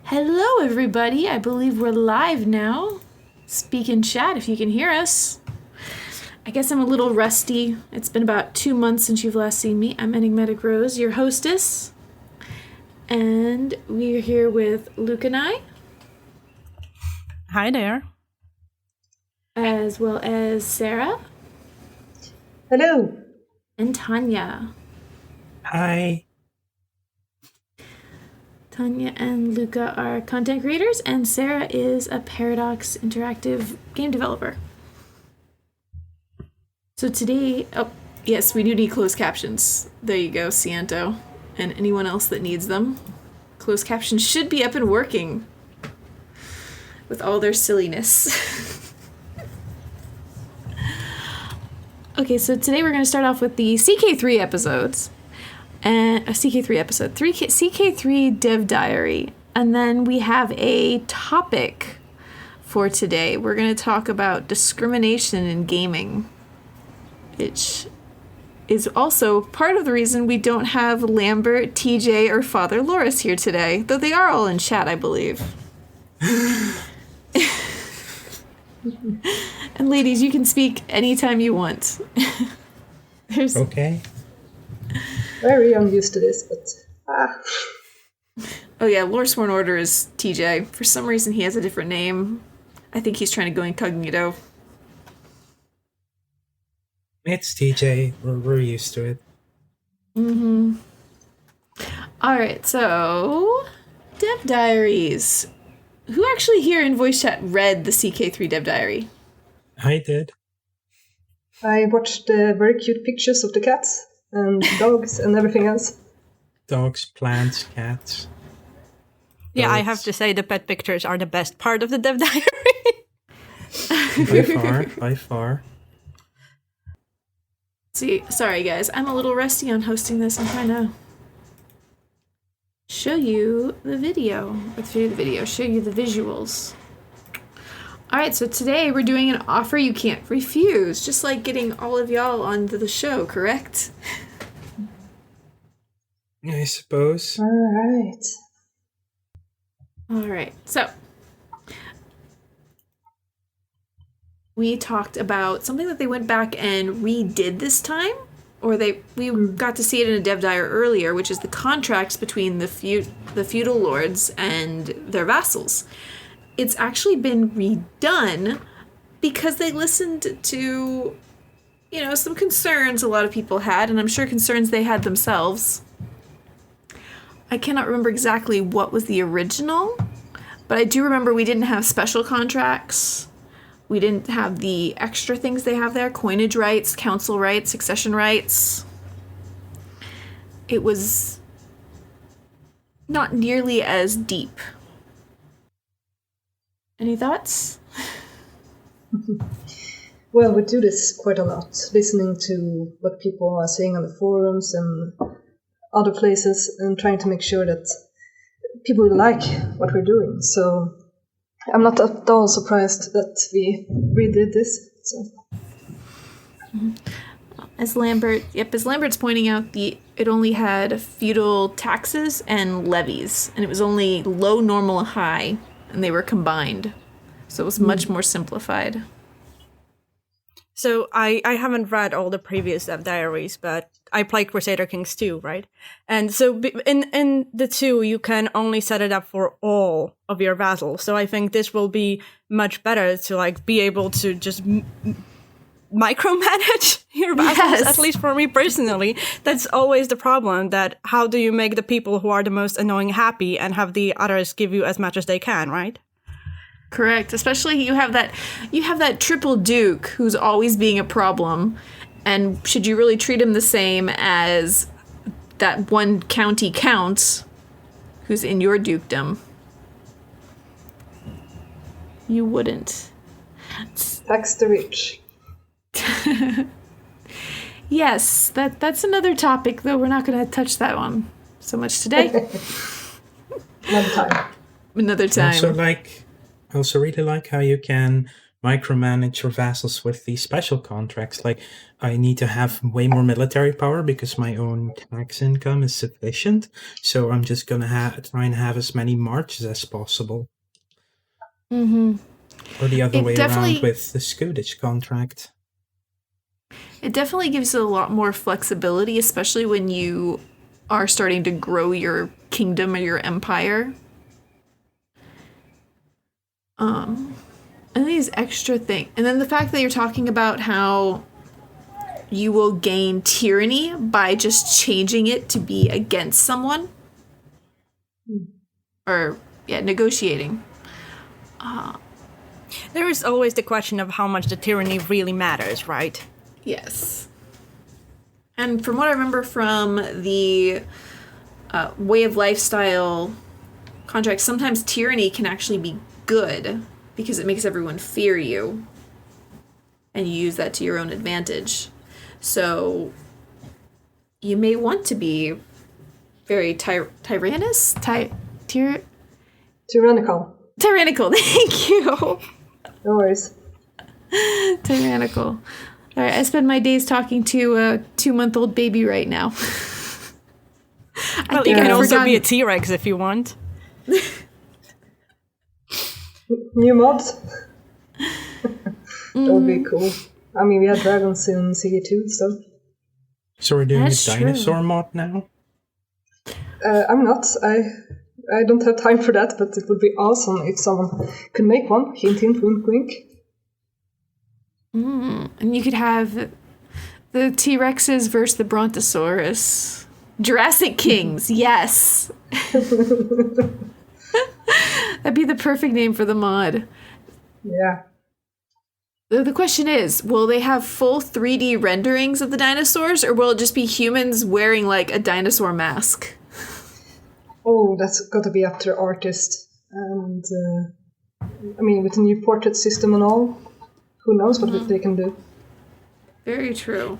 Hello, everybody. I believe we're live now. Speak in chat if you can hear us. I guess I'm a little rusty. It's been about 2 months since you've last seen me. I'm Enigmatic Rose, your hostess. And we're here with Lucanaii. Hi there. As well as Sara. Hello. And Tanya. Hi. Tanya and Luca are content creators, and Sara is a Paradox interactive game developer. So today, yes, we do need closed captions. There you go, Ciento, and anyone else that needs them. Closed captions should be up and working with all their silliness. Okay, so today we're going to start off with the CK3 episodes. And a CK3 episode, CK3 Dev Diary. And then we have a topic for today. We're going to talk about discrimination in gaming, which is also part of the reason we don't have Lambert, TJ, or Father Loris here today, though they are all in chat, I believe. And ladies, you can speak anytime you want. Okay. Very unused to this, but Oh yeah, Lord Sworn Order is TJ. For some reason he has a different name. I think he's trying to go incognito. It's TJ. We're used to it. Mm-hmm. Alright, so Dev Diaries. Who actually here in voice chat read the CK3 Dev Diary? I did. I watched the very cute pictures of the cats and dogs and everything else. Dogs, plants, cats. Yeah, I birds. have to say the pet pictures are the best part of the Dev Diary. By far. See, sorry guys, I'm a little rusty on hosting this. I'm trying to show you the video. Show you the visuals. Alright, so today we're doing an offer you can't refuse, just like getting all of y'all onto the show, correct? I suppose. Alright. Alright, so we talked about something that they went back and redid this time, or we got to see it in a Dev Diary earlier, which is the contracts between the feudal lords and their vassals. It's actually been redone because they listened to, some concerns a lot of people had, and I'm sure concerns they had themselves. I cannot remember exactly what was the original, but I do remember we didn't have special contracts. We didn't have the extra things they have there, coinage rights, council rights, succession rights. It was not nearly as deep. Any thoughts? Well, we do this quite a lot, listening to what people are saying on the forums and other places and trying to make sure that people like what we're doing. So I'm not at all surprised that we redid this. So. As Lambert's pointing out, it only had feudal taxes and levies, and it was only low, normal, and high, and they were combined. So it was much more simplified. So I haven't read all the previous Dev Diaries, but I played Crusader Kings 2, right? And so in the 2, you can only set it up for all of your vassals. So I think this will be much better to be able to just micromanage your vassals, Yes. At least for me personally. That's always the problem, that how do you make the people who are the most annoying happy and have the others give you as much as they can, right? Correct. Especially you have that triple duke who's always being a problem, and should you really treat him the same as that one county count who's in your dukedom? You wouldn't. Tax the rich. Yes, that's another topic, though we're not going to touch that one so much today. Another time. Another time. I also really like how you can micromanage your vassals with these special contracts. Like, I need to have way more military power because my own tax income is sufficient. So I'm just gonna try and have as many marches as possible. Mm-hmm. Or the other It way definitely- around with the Scudich contract. It definitely gives you a lot more flexibility, especially when you are starting to grow your kingdom or your empire. And these extra things. And then the fact that you're talking about how you will gain tyranny by just changing it to be against someone. Or, negotiating. There is always the question of how much the tyranny really matters, right? Yes. And from what I remember from the way of lifestyle contracts, sometimes tyranny can actually be good because it makes everyone fear you. And you use that to your own advantage. So you may want to be very tyrannous? Tyrannical. Tyrannical, thank you. No worries. Tyrannical. All right, I spend my days talking to a 2-month-old baby right now. Well, you can also be a T-Rex if you want. New mods? That would be cool. I mean, we had dragons in CK2, so... So we're doing That's a dinosaur mod now? I'm not. I don't have time for that, but it would be awesome if someone could make one. Hint, hint, wink, wink. And you could have the T-Rexes versus the Brontosaurus. Jurassic Kings, yes. That'd be the perfect name for the mod. Yeah. The question is, will they have full 3D renderings of the dinosaurs, or will it just be humans wearing, like, a dinosaur mask? Oh, that's got to be up to the artist. And, I mean, with the new portrait system and all, who knows what they can do. Very true.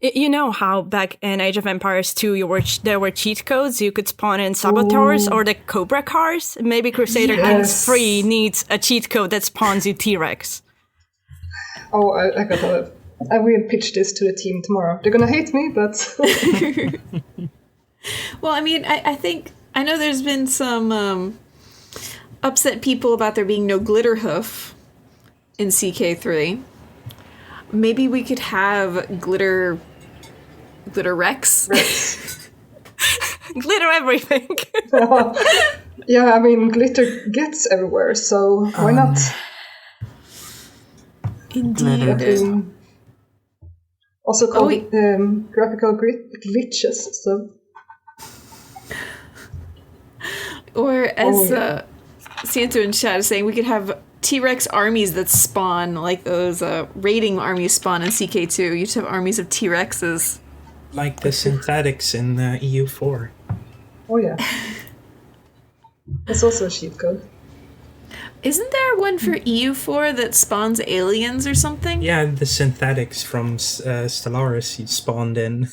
You know how back in Age of Empires 2 there were cheat codes? You could spawn in saboteurs or the Cobra cars? Maybe Crusader Kings 3 needs a cheat code that spawns you T-Rex. Oh, I will pitch this to the team tomorrow. They're gonna hate me, but... Well, I mean, I know there's been some upset people about there being no glitter hoof in CK3. Maybe we could have glitter Rex. Glitter everything. Yeah, I mean, glitter gets everywhere, so why not? Indeed. Also called graphical glitches, so... Or as Santo in chat is saying, we could have T-Rex armies that spawn, like those raiding armies spawn in CK2. You just have armies of T-Rexes. Like the synthetics in EU4. Oh yeah. That's also a cheat code. Isn't there one for EU4 that spawns aliens or something? Yeah, the synthetics from Stellaris spawned in.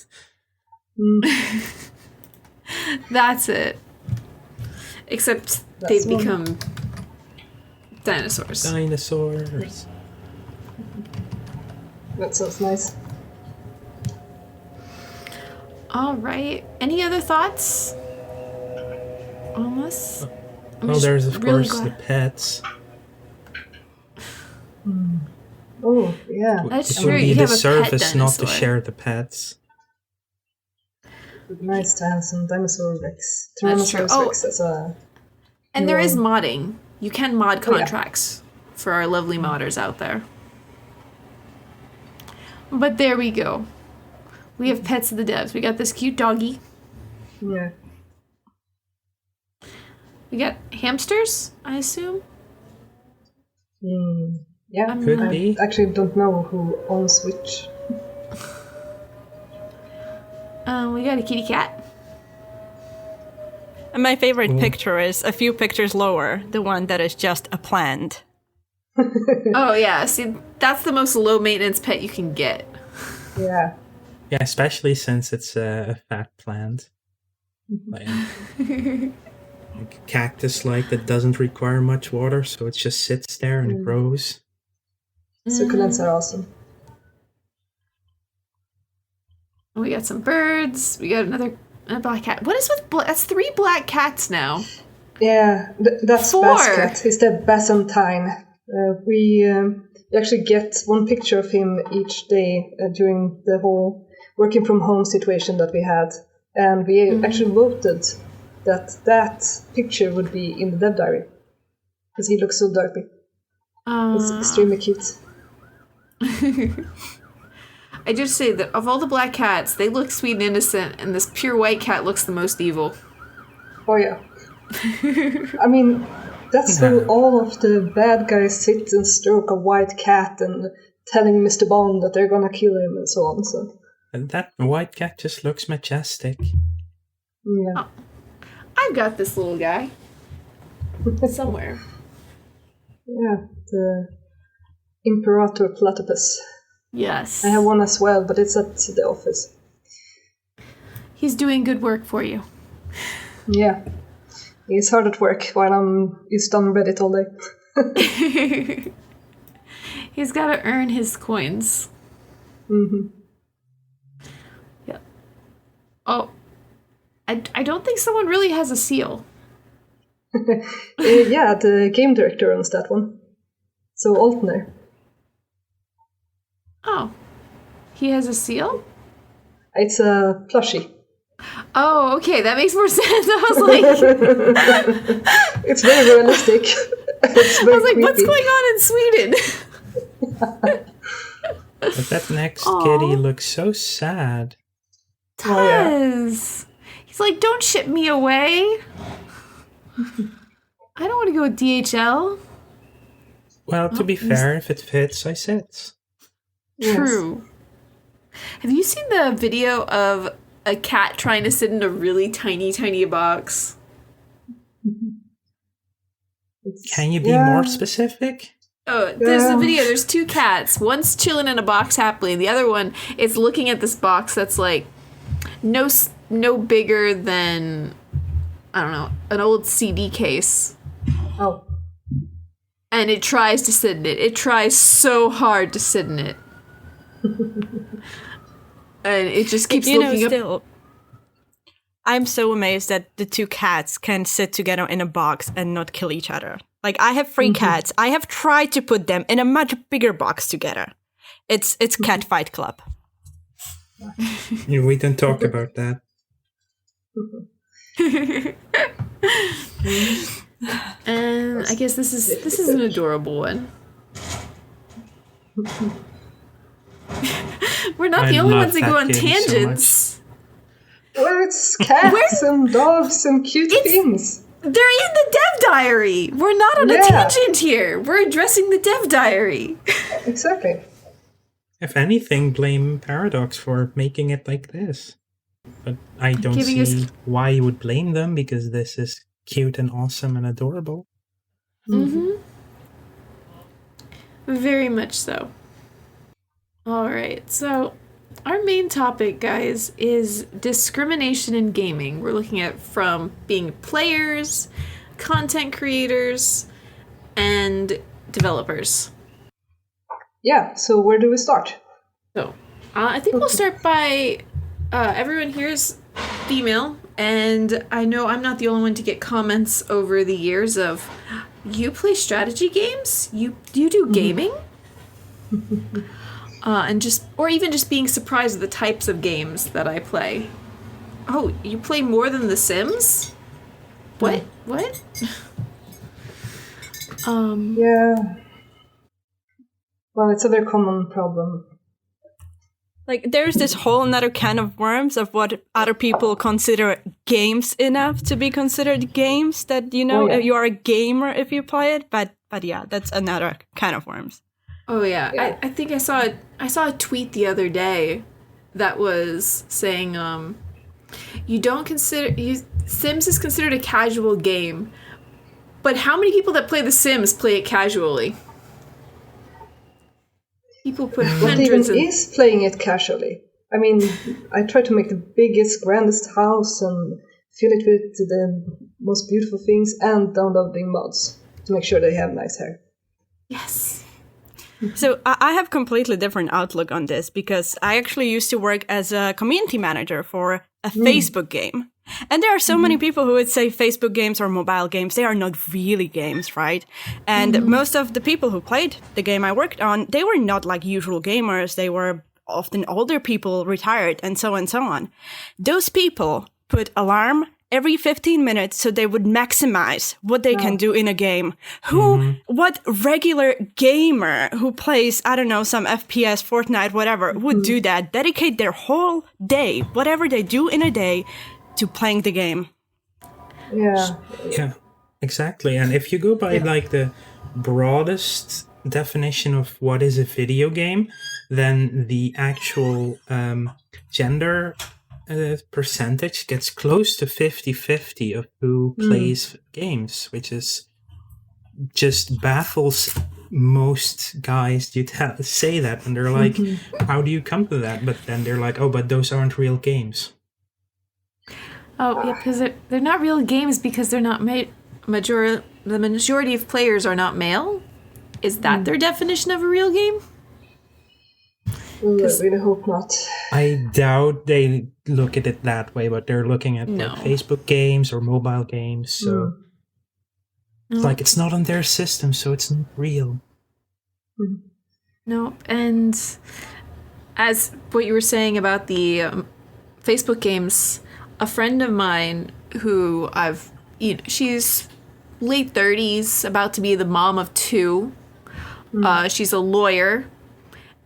That's it. Except they become dinosaurs. Dinosaurs. That sounds nice. All right. Any other thoughts on this? Well, there's of course the pets. Oh, yeah. That's It true. would be You the have a pet service not to dinosaur. share the pets. It would be nice to have some dinosaur Rex. That's true. Tyrannosaurus Rex as a... And there is modding. You can mod contracts for our lovely modders out there. But there we go. We have pets of the devs. We got this cute doggy. Yeah. We got hamsters, I assume. Yeah. Could be. I actually don't know who owns which. We got a kitty cat. And my favorite picture is a few pictures lower, the one that is just a plant. Oh yeah, see, that's the most low maintenance pet you can get. Yeah. Yeah, especially since it's a fat plant. Like a cactus-like that doesn't require much water, so it just sits there and grows. Succulents are awesome. We got some birds. We got a black cat. What is with that's 3 black cats now? Yeah, that's 4. Basket. He's the Byzantine. We actually get one picture of him each day during the whole working from home situation that we had. And we actually voted that picture would be in the dev diary. Because he looks so derpy. It's extremely cute. I just say that of all the black cats, they look sweet and innocent, and this pure white cat looks the most evil. Oh yeah. I mean, that's where all of the bad guys sit and stroke a white cat and telling Mr. Bond that they're gonna kill him and so on. So. And that white cat just looks majestic. Yeah. Oh, I've got this little guy somewhere. Yeah, the Imperator Platypus. Yes. I have one as well, but it's at the office. He's doing good work for you. Yeah. He's hard at work while I'm just on Reddit all day. He's got to earn his coins. Mm-hmm. Yeah. Oh, I don't think someone really has a seal. Yeah, the game director owns that one. So Altner. Oh. He has a seal? It's a plushie. Oh, okay, that makes more sense. I was like... It's very realistic. It's very creepy. What's going on in Sweden? But that next Aww. kitty looks so sad. Does. He's like, don't ship me away. I don't want to go with DHL. Well, to be fair, if it fits, I sit. True. Yes. Have you seen the video of a cat trying to sit in a really tiny, tiny box? Can you be more specific? Oh, there's a video. There's 2 cats. One's chilling in a box happily, and the other one is looking at this box that's like no bigger than, I don't know, an old CD case. Oh. And it tries to sit in it. It tries so hard to sit in it. And it just keeps looking up. Still, I'm so amazed that the 2 cats can sit together in a box and not kill each other. Like, I have 3 cats. I have tried to put them in a much bigger box together. It's Cat Fight Club. We don't talk about that. And I guess this is an adorable one. We're not the only ones that go on tangents. Well, it's cats and dogs and cute things. They're in the dev diary. We're not on a tangent here. We're addressing the dev diary. Exactly. If anything, blame Paradox for making it like this. But I don't see why you would blame them, because this is cute and awesome and adorable. Mm-hmm. Very much so. All right, so our main topic, guys, is discrimination in gaming. We're looking at from being players, content creators, and developers. Yeah, so where do we start? So, I think we'll start by everyone here is female, and I know I'm not the only one to get comments over the years of, you play strategy games? You do gaming? Or even just being surprised at the types of games that I play. Oh, you play more than The Sims? What? What? Yeah. Well, it's a very common problem. Like, there's this whole another can of worms of what other people consider games enough to be considered games, that, you are a gamer if you play it, but yeah, that's another can of worms. Oh yeah. I think I saw a tweet the other day that was saying Sims is considered a casual game, but how many people that play The Sims play it casually? People put hundreds What even is playing it casually? I mean, I try to make the biggest, grandest house and fill it with the most beautiful things and downloading mods to make sure they have nice hair. Yes. So I have completely different outlook on this because I actually used to work as a community manager for a Facebook game. And there are so many people who would say Facebook games or mobile games, they are not really games, right? And most of the people who played the game I worked on, they were not like usual gamers. They were often older people, retired, and so on and so on. Those people put alarm every 15 minutes so they would maximize what they can do in a game. What regular gamer who plays, I don't know, some FPS, Fortnite, whatever, would do that, dedicate their whole day, whatever they do in a day, to playing the game. Yeah. Yeah, exactly. And if you go by like the broadest definition of what is a video game, then the actual gender percentage gets close to 50-50 of who plays games, which is just baffles most guys. You say that and they're like, how do you come to that? But then they're like, oh, but those aren't real games. Oh, yeah, because they're not real games because they're not made. The majority of players are not male. Is that their definition of a real game? I really hope not. I doubt they look at it that way, but they're looking at like Facebook games or mobile games. So it's like it's not on their system, so it's not real. No, and as what you were saying about the Facebook games, a friend of mine who she's late 30s, about to be the mom of 2. She's a lawyer,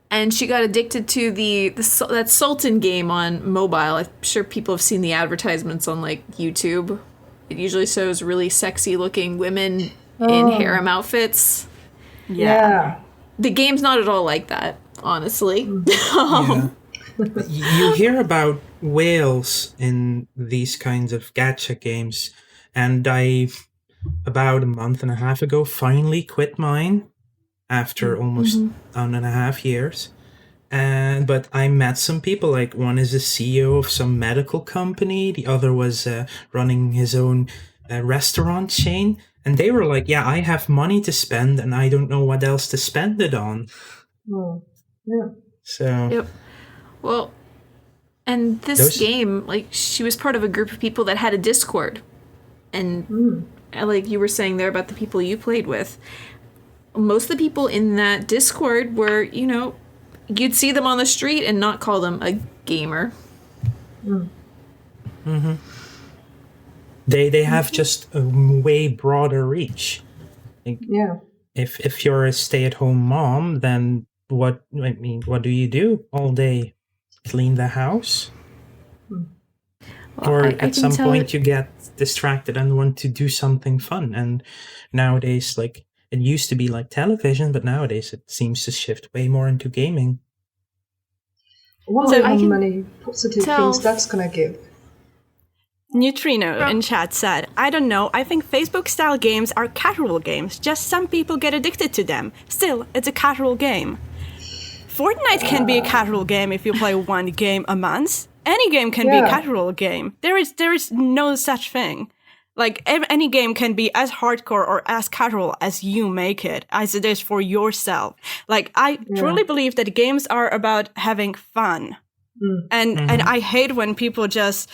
and she got addicted to that Sultan game on mobile. I'm sure people have seen the advertisements on like YouTube. It usually shows really sexy looking women in harem outfits. Yeah. The game's not at all like that, honestly. You hear about whales in these kinds of gacha games, and I, about a month and a half ago, finally quit mine after almost 1.5 years. But I met some people, like one is a CEO of some medical company, the other was running his own restaurant chain, and they were like, yeah, I have money to spend and I don't know what else to spend it on. So... Yep. Well, and this game, like, she was part of a group of people that had a Discord. And like you were saying there about the people you played with, most of the people in that Discord were, you'd see them on the street and not call them a gamer. They have just a way broader reach. Like, if you're a stay-at-home mom, then what do you do all day? Clean the house? Well, or at some point you get distracted and want to do something fun. And nowadays, like, it used to be like television, but nowadays it seems to shift way more into gaming. I wonder how many positive things that's gonna give. Neutrino in chat said, I don't know, I think Facebook-style games are casual games, just some people get addicted to them. Still, it's a casual game. Fortnite can be a casual game if you play one game a month. Any game can be a casual game. There is no such thing. Like, any game can be as hardcore or as casual as you make it, as it is for yourself. Like, I truly believe that games are about having fun. And I hate when people just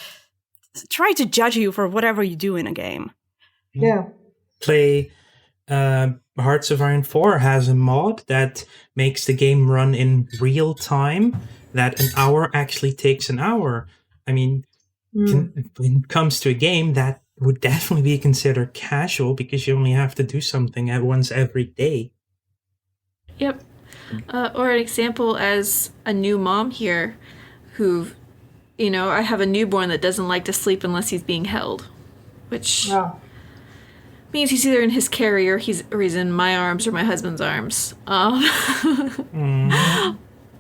try to judge you for whatever you do in a game. Play Hearts of Iron 4 has a mod that makes the game run in real time, that an hour actually takes an hour. I mean, when it comes to a game, that would definitely be considered casual because you only have to do something at once every day. Yep. Or an example as a new mom here who, I have a newborn that doesn't like to sleep unless he's being held, which... means he's either in his carrier, or he's in my arms or my husband's arms.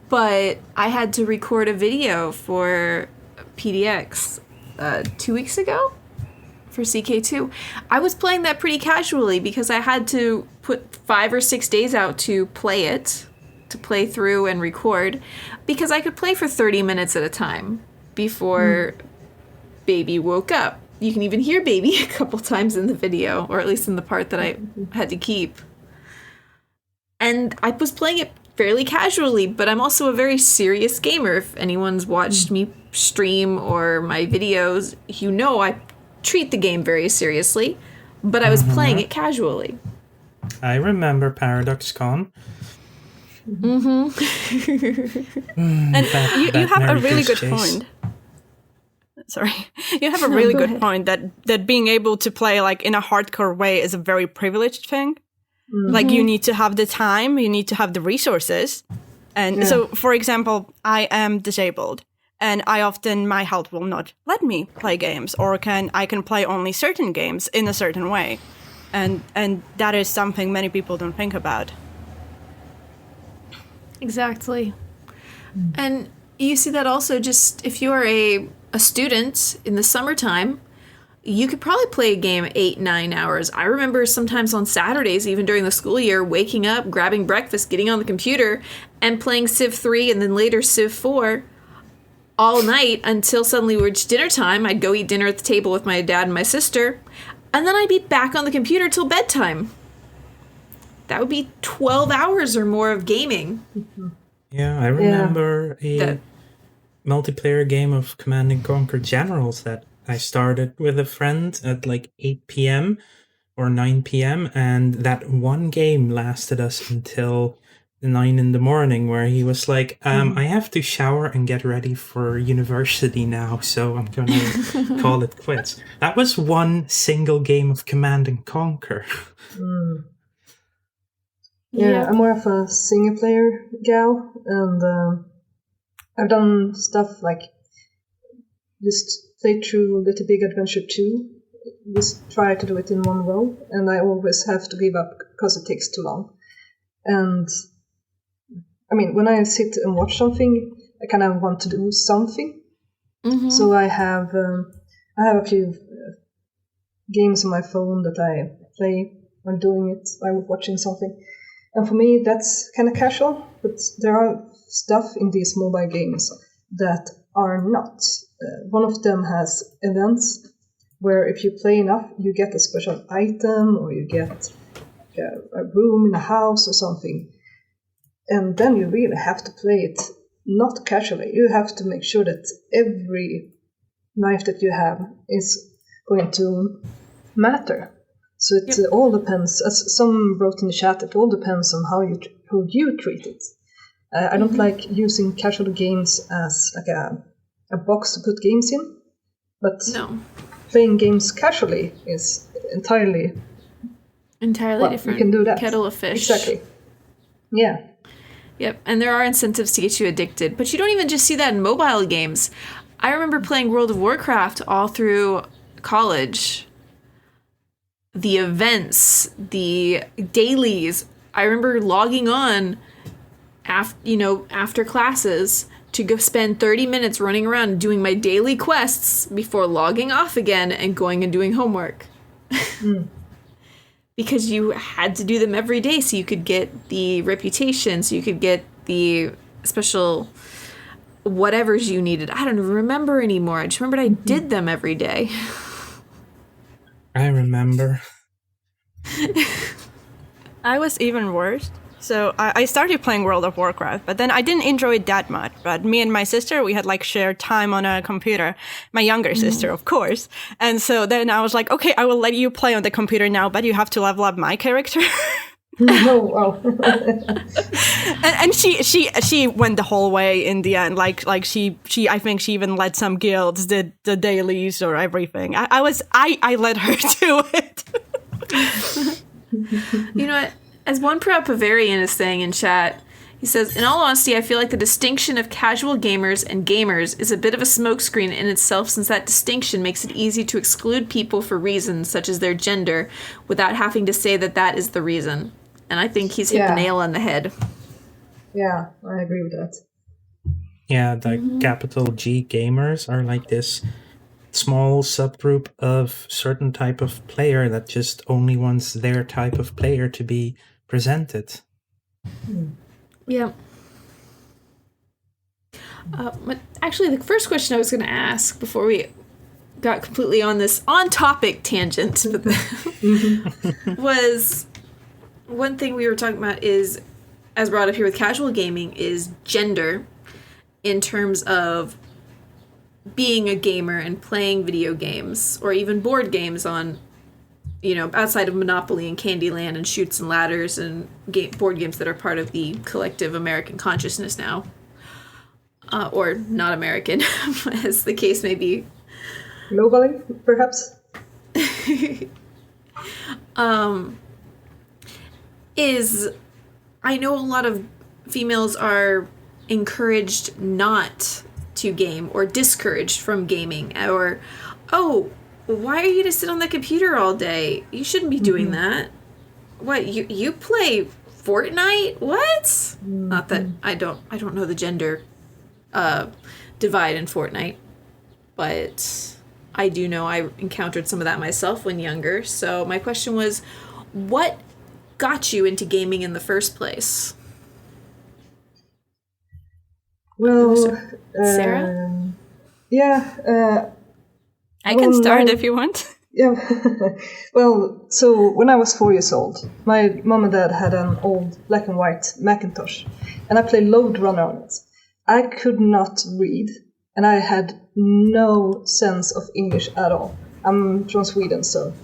But I had to record a video for PDX 2 weeks ago for CK2. I was playing that pretty casually because I had to put 5 or 6 days out to play through and record, because I could play for 30 minutes at a time before baby woke up. You can even hear baby a couple times in the video, or at least in the part that I had to keep. And I was playing it fairly casually, but I'm also a very serious gamer. If anyone's watched me stream or my videos, you know I treat the game very seriously, but I was playing it casually. I remember ParadoxCon. And you have a really good point. Sorry. You have a really good point that being able to play like in a hardcore way is a very privileged thing. Like you need to have the time, you need to have the resources. And so, for example, I am disabled and my health will not let me play games, or I can play only certain games in a certain way. And that is something many people don't think about. Exactly. And you see that also just if you're a student in the summertime, you could probably play a game 8-9 hours. I remember sometimes on Saturdays, even during the school year, waking up, grabbing breakfast, getting on the computer, and playing Civ 3 and then later Civ 4 all night until suddenly it reached dinner time. I'd go eat dinner at the table with my dad and my sister, and then I'd be back on the computer till bedtime. That would be 12 hours or more of gaming. Yeah, I remember a multiplayer game of Command & Conquer Generals that I started with a friend at like 8 p.m. or 9 p.m. And that one game lasted us until 9 in the morning, where he was like, I have to shower and get ready for university now, so I'm going to call it quits. That was one single game of Command & Conquer. Yeah, I'm more of a single player gal, and I've done stuff like just play through Little Big Adventure 2, just try to do it in one row, and I always have to give up because it takes too long. And I mean, when I sit and watch something, I kind of want to do something. So I have a few games on my phone that I play when doing it, while watching something. And for me, that's kind of casual, but there are stuff in these mobile games that are not. One of them has events where if you play enough, you get a special item, or you get a room in a house or something. And then you really have to play it not casually. You have to make sure that every life that you have is going to matter. So it all depends, as some wrote in the chat, it all depends on how you treat it. I don't like using casual games as like a box to put games in, but playing games casually is entirely different. You can do that. Kettle of fish. Exactly. Yeah. Yep, and there are incentives to get you addicted, but you don't even just see that in mobile games. I remember playing World of Warcraft all through college. The events, the dailies. I remember logging on after classes to go spend 30 minutes running around doing my daily quests before logging off again and going and doing homework. Because you had to do them every day so you could get the reputation, so you could get the special whatevers you needed. I don't remember anymore. I just remembered I did them every day. I remember. I was even worse. So I started playing World of Warcraft, but then I didn't enjoy it that much. But me and my sister, we had like shared time on a computer. My younger sister, of course. And so then I was like, okay, I will let you play on the computer now, but you have to level up my character. No, wow. and she went the whole way in the end. Like she I think she even led some guilds, did the dailies or everything. I let her do it. You know what? As one proud Bavarian is saying in chat, he says, in all honesty, I feel like the distinction of casual gamers and gamers is a bit of a smokescreen in itself, since that distinction makes it easy to exclude people for reasons such as their gender without having to say that is the reason. And I think he's hit the nail on the head. Yeah, I agree with that. Yeah, the capital G gamers are like this small subgroup of certain type of player that just only wants their type of player to be presented. Yeah. But actually, the first question I was going to ask before we got completely on this on-topic tangent, but was one thing we were talking about is, as brought up here with casual gaming, is gender in terms of being a gamer and playing video games or even board games on, outside of Monopoly and Candyland and Chutes and Ladders and board games that are part of the collective American consciousness now. Or not American, as the case may be. Globally, perhaps? I know a lot of females are encouraged not to game or discouraged from gaming, or, oh, why are you going to sit on the computer all day? You shouldn't be doing that. What, you play Fortnite? What? Not that I don't know the gender divide in Fortnite, but I do know I encountered some of that myself when younger. So my question was, what got you into gaming in the first place? Well, Sarah? I can start if you want. Yeah. Well, so when I was 4 years old, my mom and dad had an old black and white Macintosh, and I played Lode Runner on it. I could not read, and I had no sense of English at all. I'm from Sweden, so.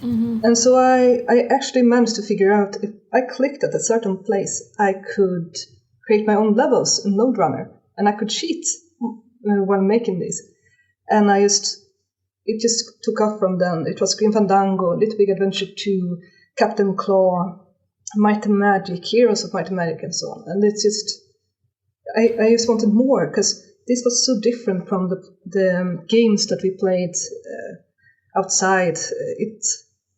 And so I actually managed to figure out if I clicked at a certain place, I could create my own levels in Lode Runner, and I could cheat while making these. And it just took off from then. It was Grim Fandango, Little Big Adventure 2, Captain Claw, Might and Magic, Heroes of Might and Magic, and so on. And it's just, I just wanted more, because this was so different from the games that we played outside. It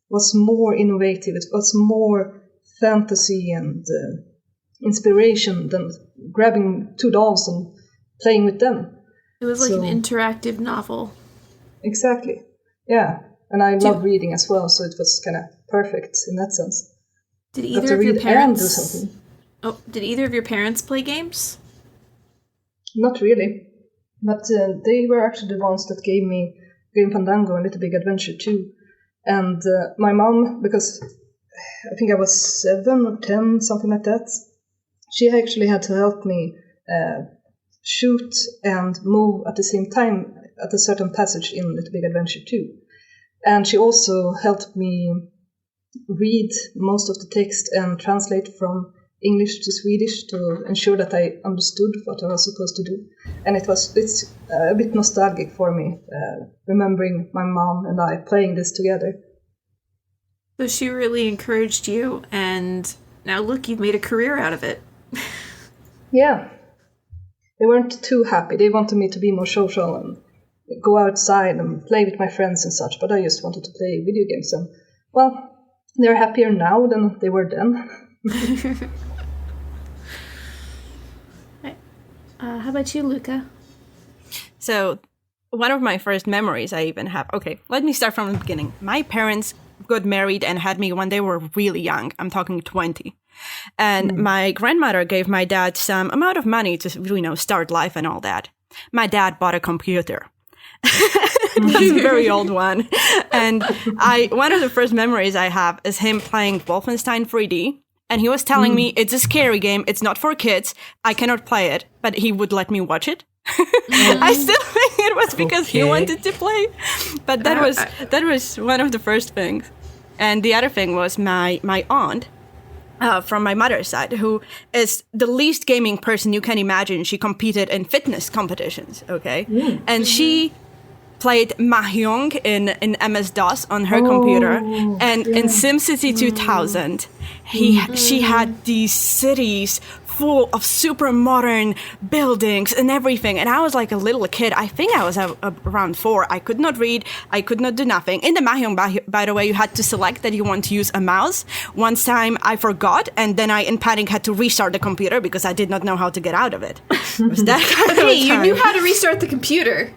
was more innovative. It was more fantasy and inspiration than grabbing two dolls and playing with them. It was like an interactive novel. Exactly. Yeah. And I love reading as well, so it was kind of perfect in that sense. Did either of your parents play games? Not really. But they were actually the ones that gave me Grim Fandango and Little Big Adventure 2. And my mom, because I think I was 7 or 10, something like that, she actually had to help me shoot and move at the same time at a certain passage in Little Big Adventure 2. And she also helped me read most of the text and translate from English to Swedish to ensure that I understood what I was supposed to do. And it's a bit nostalgic for me, remembering my mom and I playing this together. So she really encouraged you, and now look, you've made a career out of it. Yeah. They weren't too happy. They wanted me to be more social and go outside and play with my friends and such, but I just wanted to play video games. And, well, they're happier now than they were then. How about you, Luca? So, one of my first memories I even have... Okay, let me start from the beginning. My parents got married and had me when they were really young. I'm talking 20. And my grandmother gave my dad some amount of money to, start life and all that. My dad bought a computer. That's a very old one. And one of the first memories I have is him playing Wolfenstein 3D. And he was telling me, it's a scary game, it's not for kids, I cannot play it, but he would let me watch it. I still think it was because he wanted to play. But that was one of the first things. And the other thing was my aunt, from my mother's side, who is the least gaming person you can imagine. She competed in fitness competitions, okay? And she played Mahjong in MS-DOS on her computer. And in SimCity 2000, she had these cities full of super modern buildings and everything. And I was like a little kid. I think I was around 4. I could not read. I could not do nothing. In the Mahjong, by the way, you had to select that you want to use a mouse. One time I forgot, and then I, in panic, had to restart the computer because I did not know how to get out of it. It was that kind of a you time. knew how to restart the computer.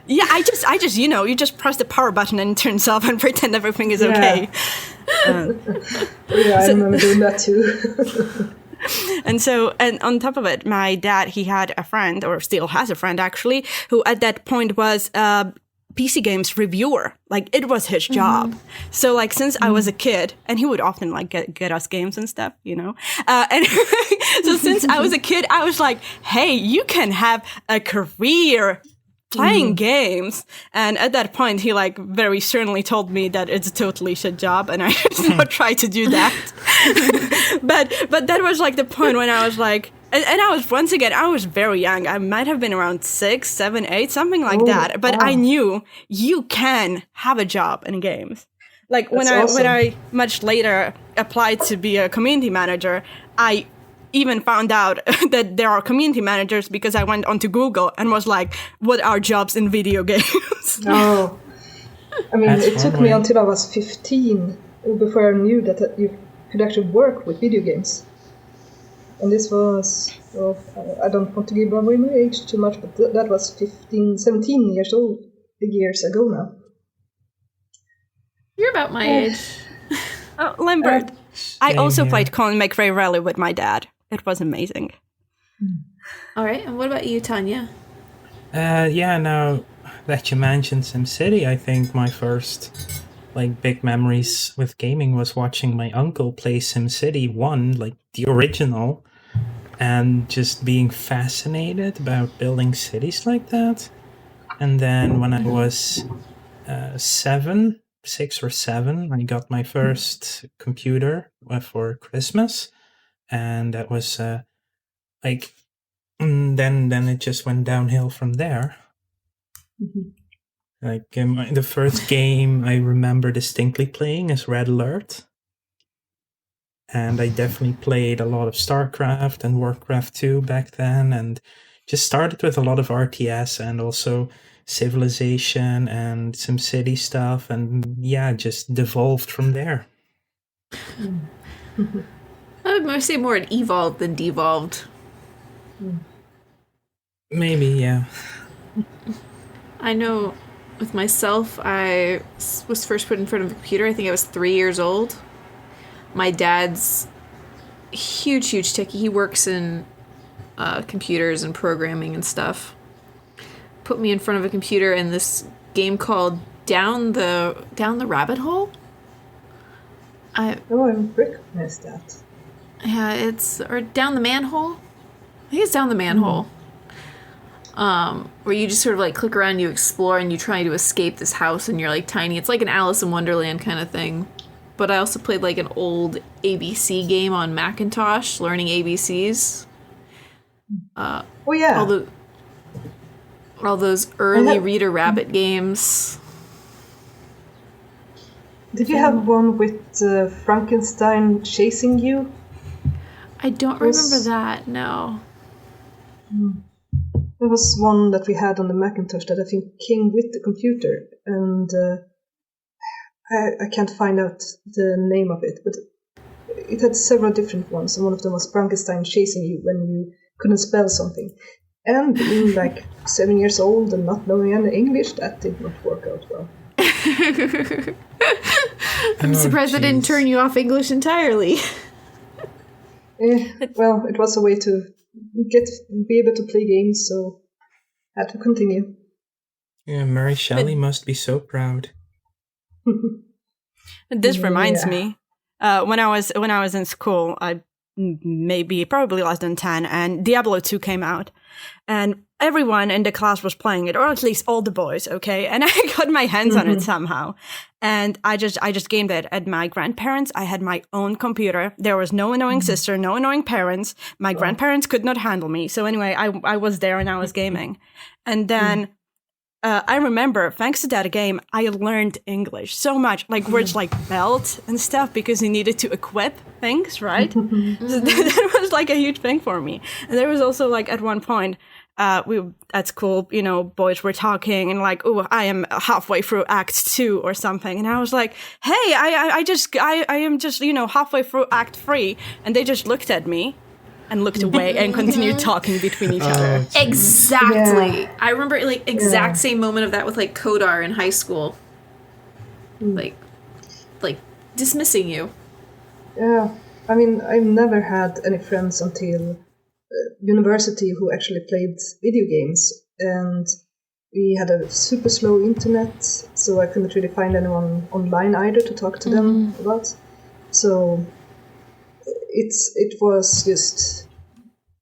Yeah, I just, you just press the power button and it turns off and pretend everything is okay. I remember doing that too. And on top of it, my dad, he had a friend, or still has a friend actually, who at that point was PC games reviewer. Like, it was his job. So, like, since I was a kid, and he would often, like, get us games and stuff, you know? And so since I was a kid, I was like, hey, you can have a career playing games. And at that point, he, like, very sternly told me that it's a totally shit job, and I should not try to do that. But that was, like, the point when I was like, and I was, once again, I was very young. I might have been around 6, 7, 8, something like that. But I knew you can have a job in games. Like, when I much later applied to be a community manager, I even found out that there are community managers because I went onto Google and was like, what are jobs in video games? Oh, I mean, it took me until I was 15 before I knew that you could actually work with video games. And this was, I don't want to give away my age too much, but that was 17 years ago now. You're about my age. Oh, Lambert. I also played Colin McRae Rally with my dad. It was amazing. All right, and what about you, Tanya? Now that you mentioned SimCity, I think my first big memories with gaming was watching my uncle play SimCity 1, like the original, and just being fascinated about building cities like that. And then when I was 6 or 7, I got my first computer for Christmas, and that was then it just went downhill from there. The first game I remember distinctly playing is Red Alert. And I definitely played a lot of StarCraft and Warcraft 2 back then, and just started with a lot of RTS and also Civilization and SimCity stuff, and just devolved from there. I would say more it evolved than devolved. Maybe, yeah. I know with myself, I was first put in front of a computer. I think I was 3 years old. My dad's huge techie. He works in computers and programming and stuff. Put me in front of a computer in this game called Down the Rabbit Hole. I recognize that. Yeah, or Down the Manhole. I think it's Down the Manhole. Where you just sort of like click around, you explore, and you try to escape this house, and you're like tiny. It's like an Alice in Wonderland kind of thing. But I also played like an old ABC game on Macintosh, learning ABCs. All those early Reader Rabbit games. Did you have one with Frankenstein chasing you? I don't remember that, no. There was one that we had on the Macintosh that I think came with the computer, and I can't find out the name of it, but it had several different ones, and one of them was Frankenstein chasing you when you couldn't spell something. And being like 7 years old and not knowing any English, that did not work out well. I'm surprised I didn't turn you off English entirely. Well, it was a way to be able to play games, so I had to continue. Yeah, Mary Shelley must be so proud. This reminds me, when I was in school, I probably less than 10, and Diablo 2 came out, and everyone in the class was playing it, or at least all the boys, okay? And I got my hands on it somehow, and I just gamed it at my grandparents'. I had my own computer. There was no annoying sister, no annoying parents. My grandparents could not handle me. So anyway, I was there and I was gaming. And then I remember, thanks to that game, I learned English so much, like words like belt and stuff, because you needed to equip things, right? So that was like a huge thing for me. And there was also like at one point, we at school, you know, boys were talking and like, oh, I am halfway through Act 2 or something, and I was like, hey, I am just, you know, halfway through Act 3, and they just looked at me and looked away and continued talking between each other. Exactly. Yeah. I remember like exact same moment of that with like Kodar in high school. Like dismissing you. Yeah. I mean, I've never had any friends until university who actually played video games, and we had a super slow internet, so I couldn't really find anyone online either to talk to them about. So it was just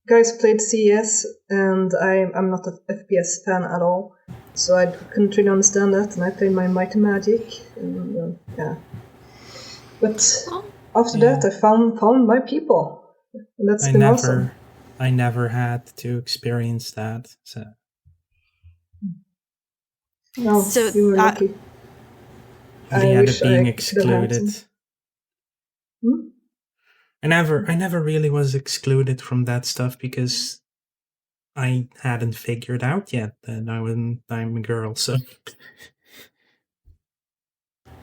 guys played CS, and I'm not an FPS fan at all, so I couldn't really understand that, and I played my Might and Magic, and yeah. But after that, I found my people, and that's been awesome. I never had to experience that. So. No, So, you were lucky. I ended up being excluded. I never really was excluded from that stuff because I hadn't figured out yet that I'm a girl. So.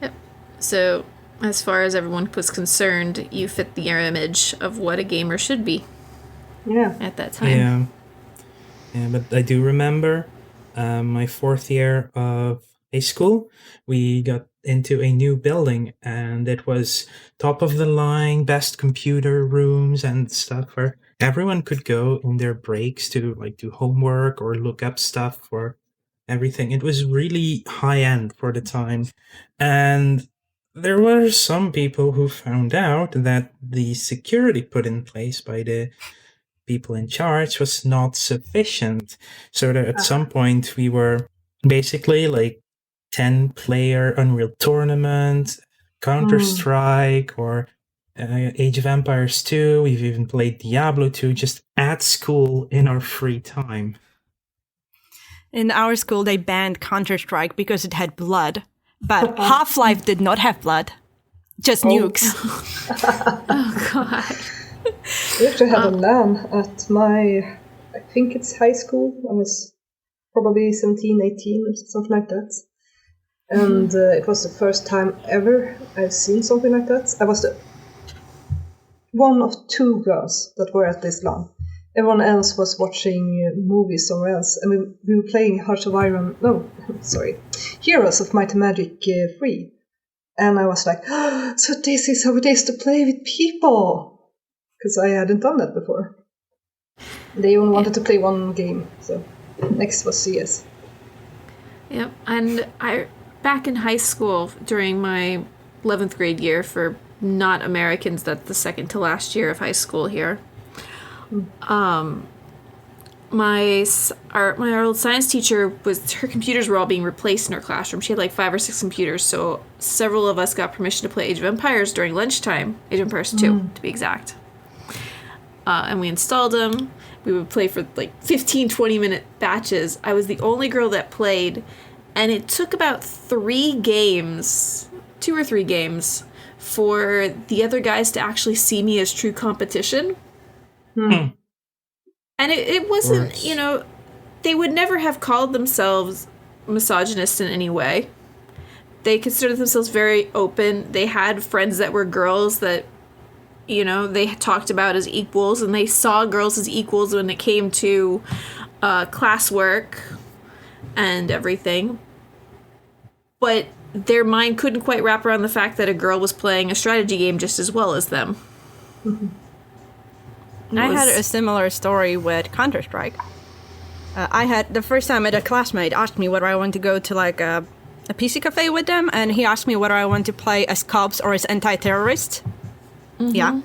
Yep. So, as far as everyone was concerned, you fit the image of what a gamer should be. Yeah. At that time. Yeah, but I do remember my 4th year of high school, we got into a new building, and it was top of the line, best computer rooms and stuff where everyone could go in their breaks to like do homework or look up stuff for everything. It was really high end for the time. And there were some people who found out that the security put in place by the people in charge was not sufficient. So that at some point we were basically like 10-player Unreal Tournament, Counter-Strike, or Age of Empires 2. We've even played Diablo 2 just at school in our free time. In our school, they banned Counter-Strike because it had blood. But Half-Life did not have blood. Just nukes. Oh, God. We actually had a LAN at my, I think it's high school. I was probably 17, 18, or something like that. And it was the first time ever I've seen something like that. I was the one of 2 girls that were at this LAN. Everyone else was watching movies somewhere else. And we were playing Heroes of Might and Magic 3. And I was like, so this is how it is to play with people! Because I hadn't done that before. They only wanted to play one game, so next was CS. Yep, and back in high school during my 11th grade year, for not Americans, that's the second to last year of high school here. My old science teacher her computers were all being replaced in her classroom. She had like 5 or 6 computers, so several of us got permission to play Age of Empires during lunchtime. Age of Empires 2, to be exact. And we installed them. We would play for like 15, 20-minute batches. I was the only girl that played, and it took about 3 games, 2 or 3 games, for the other guys to actually see me as true competition. And it wasn't, they would never have called themselves misogynist in any way. They considered themselves very open. They had friends that were girls that, they talked about as equals, and they saw girls as equals when it came to classwork and everything. But their mind couldn't quite wrap around the fact that a girl was playing a strategy game just as well as them. I had a similar story with Counter-Strike. I had, the first time a classmate asked me whether I want to go to like a PC cafe with them, and he asked me whether I want to play as cops or as anti-terrorists. Yeah.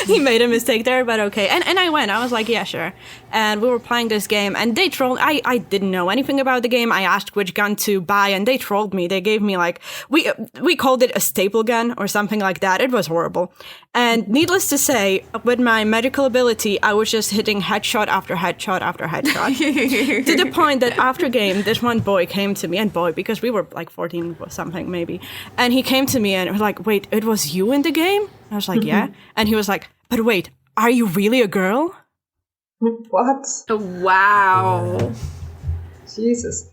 He made a mistake there, but okay. And I went. I was like, yeah, sure. And we were playing this game, and they trolled. I didn't know anything about the game. I asked which gun to buy, and they trolled me. They gave me like, we called it a staple gun or something like that. It was horrible. And needless to say, with my medical ability, I was just hitting headshot after headshot after headshot. To the point that after game, this one boy came to me, and because we were like 14 or something maybe, and he came to me and was like, wait, it was you in the game? I was like, yeah. And he was like, but wait, are you really a girl? What? Oh, wow. Jesus.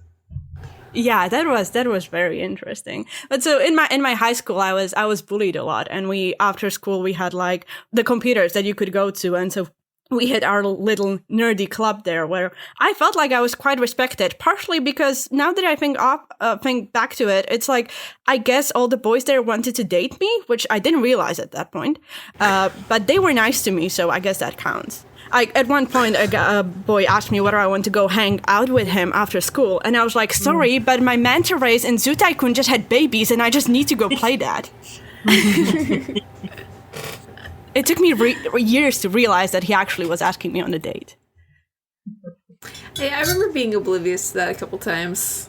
Yeah, that was very interesting. But so in my high school, I was bullied a lot, and after school we had like the computers that you could go to, and so we had our little nerdy club there where I felt like I was quite respected, partially because now that I think back to it, it's like, I guess all the boys there wanted to date me, which I didn't realize at that point. But they were nice to me, so I guess that counts. At one point, a boy asked me whether I want to go hang out with him after school, and I was like, sorry, but my manta rays and Zutaikun just had babies, and I just need to go play that. It took me years to realize that he actually was asking me on a date. Hey, I remember being oblivious to that a couple times.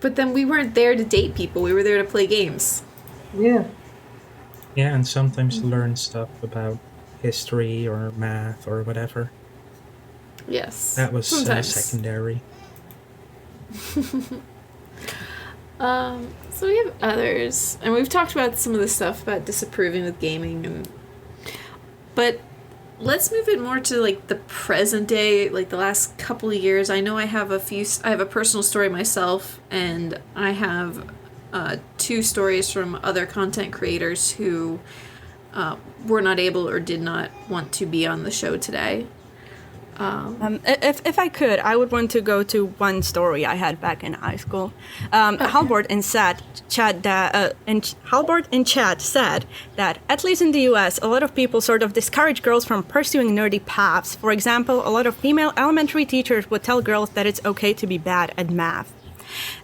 But then we weren't there to date people. We were there to play games. Yeah. Yeah, and sometimes learn stuff about history or math or whatever. Yes. That was sometimes. Secondary. So we have others, and we've talked about some of the stuff about disapproving with gaming, but let's move it more to like the present day, like the last couple of years. I know I have a personal story myself, and I have 2 stories from other content creators who were not able or did not want to be on the show today. If I could, I would want to go to one story I had back in high school. Halbert in chat said that, at least in the US, a lot of people sort of discourage girls from pursuing nerdy paths. For example, a lot of female elementary teachers would tell girls that it's okay to be bad at math.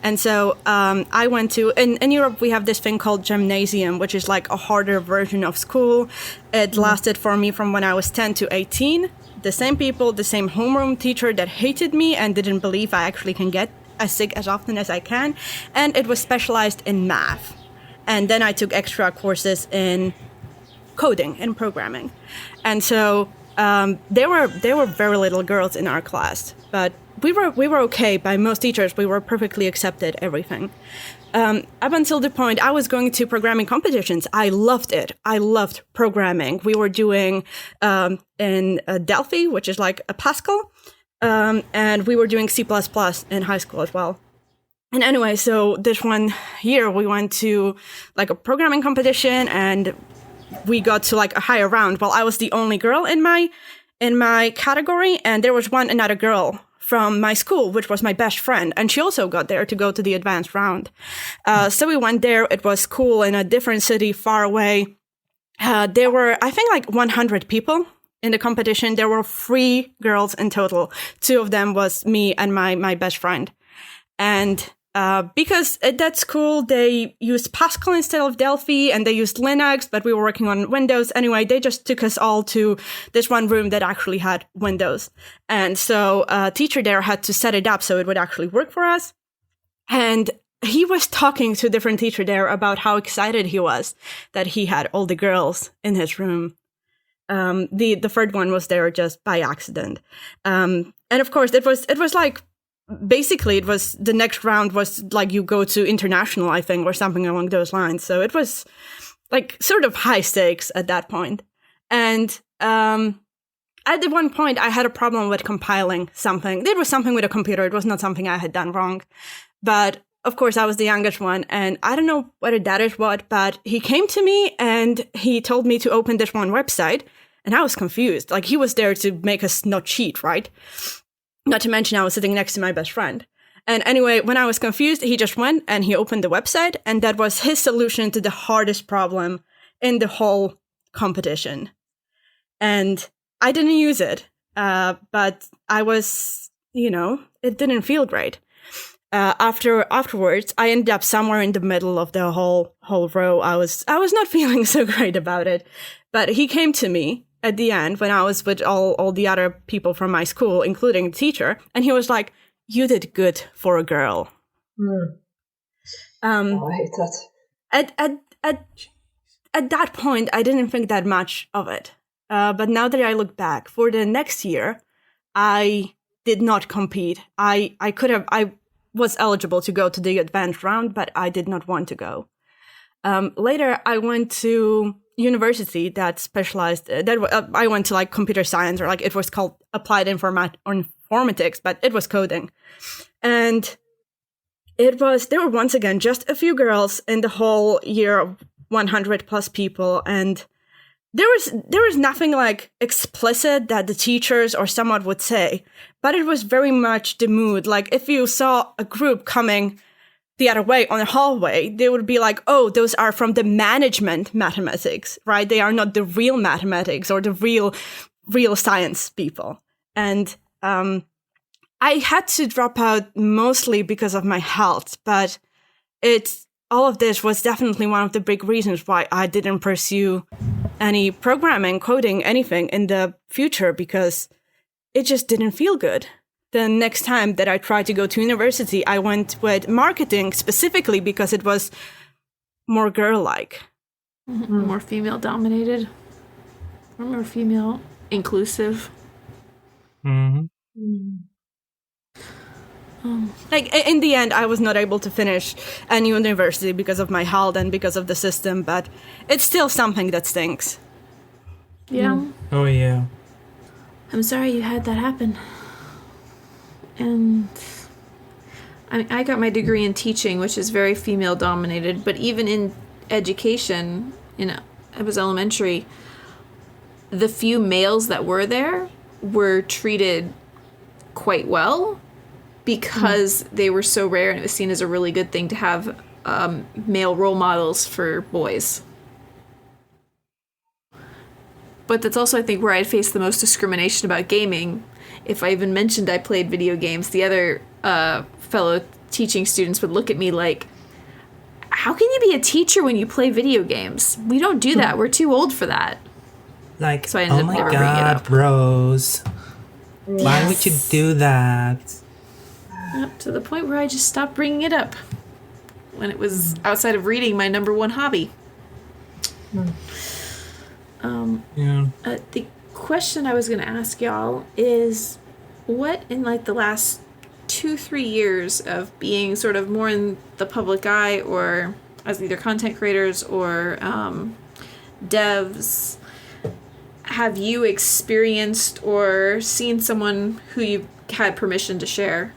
And so I went to, in Europe, we have this thing called gymnasium, which is like a harder version of school. It lasted for me from when I was 10 to 18. The same people, the same homeroom teacher that hated me and didn't believe I actually can get as sick as often as I can. And it was specialized in math. And then I took extra courses in coding and programming. And so there were very little girls in our class, but we were okay by most teachers. We were perfectly accepted, everything. Up until the point I was going to programming competitions. I loved it. I loved programming. We were doing in Delphi, which is like a Pascal, and we were doing C++ in high school as well. And anyway, so this one year we went to like a programming competition, and we got to like a higher round. Well, I was the only girl in my category, and there was another girl from my school, which was my best friend, and she also got there to go to the advanced round. So we went there. It was cool in a different city far away. There were, I think, like 100 people in the competition. There were 3 girls in total. 2 of them was me and my best friend. And because at school, they used Pascal instead of Delphi, and they used Linux, but we were working on Windows. Anyway, they just took us all to this one room that actually had Windows. And so a teacher there had to set it up so it would actually work for us. And he was talking to a different teacher there about how excited he was that he had all the girls in his room. The third one was there just by accident. And of course, it was like, basically, it was the next round was like you go to international, I think, or something along those lines. So it was like sort of high stakes at that point. And at the one point, I had a problem with compiling something. There was something with a computer. It was not something I had done wrong. But of course, I was the youngest one. And I don't know whether that is what, but he came to me and he told me to open this one website. And I was confused. Like, he was there to make us not cheat, right? Not to mention I was sitting next to my best friend. And anyway, when I was confused, he just went and he opened the website, and that was his solution to the hardest problem in the whole competition. And I didn't use it, but I was, it didn't feel great. Afterwards, I ended up somewhere in the middle of the whole row. I was not feeling so great about it, but he came to me at the end when I was with all the other people from my school, including the teacher, and he was like, "You did good for a girl." I hate that. At that point, I didn't think that much of it. But now that I look back, for the next year, I did not compete. I was eligible to go to the advanced round, but I did not want to go. Later, I went to university that specialized. I went to like computer science, or like it was called applied informatics, but it was coding, and there were once again just a few girls in the whole year of 100 plus people, and there was nothing like explicit that the teachers or someone would say, but it was very much the mood. Like if you saw a group coming the other way on the hallway, they would be like, oh, those are from the management mathematics, right? They are not the real mathematics or the real science people. And I had to drop out mostly because of my health, but all of this was definitely one of the big reasons why I didn't pursue any programming, coding, anything in the future, because it just didn't feel good. The next time that I tried to go to university, I went with marketing specifically because it was more girl-like. Mm-hmm. More female-dominated. Or more female-inclusive. Mm-hmm. Like, in the end, I was not able to finish any university because of my health and because of the system, but it's still something that stinks. Yeah. Oh, yeah. I'm sorry you had that happen. And I got my degree in teaching, which is very female dominated, but even in education, it was elementary, the few males that were there were treated quite well because they were so rare, and it was seen as a really good thing to have male role models for boys. But that's also, I think, where I'd faced the most discrimination about gaming. If I even mentioned I played video games, the other fellow teaching students would look at me like, how can you be a teacher when you play video games? We don't do that. We're too old for that. Like, so I ended oh up my never bringing it god, up. bros. Why would you do that? Yep, to the point where I just stopped bringing it up when it was outside of reading my number one hobby. Yeah. The question I was going to ask y'all is, what in like the last 2-3 years of being sort of more in the public eye, or as either content creators or devs, have you experienced or seen someone who you had permission to share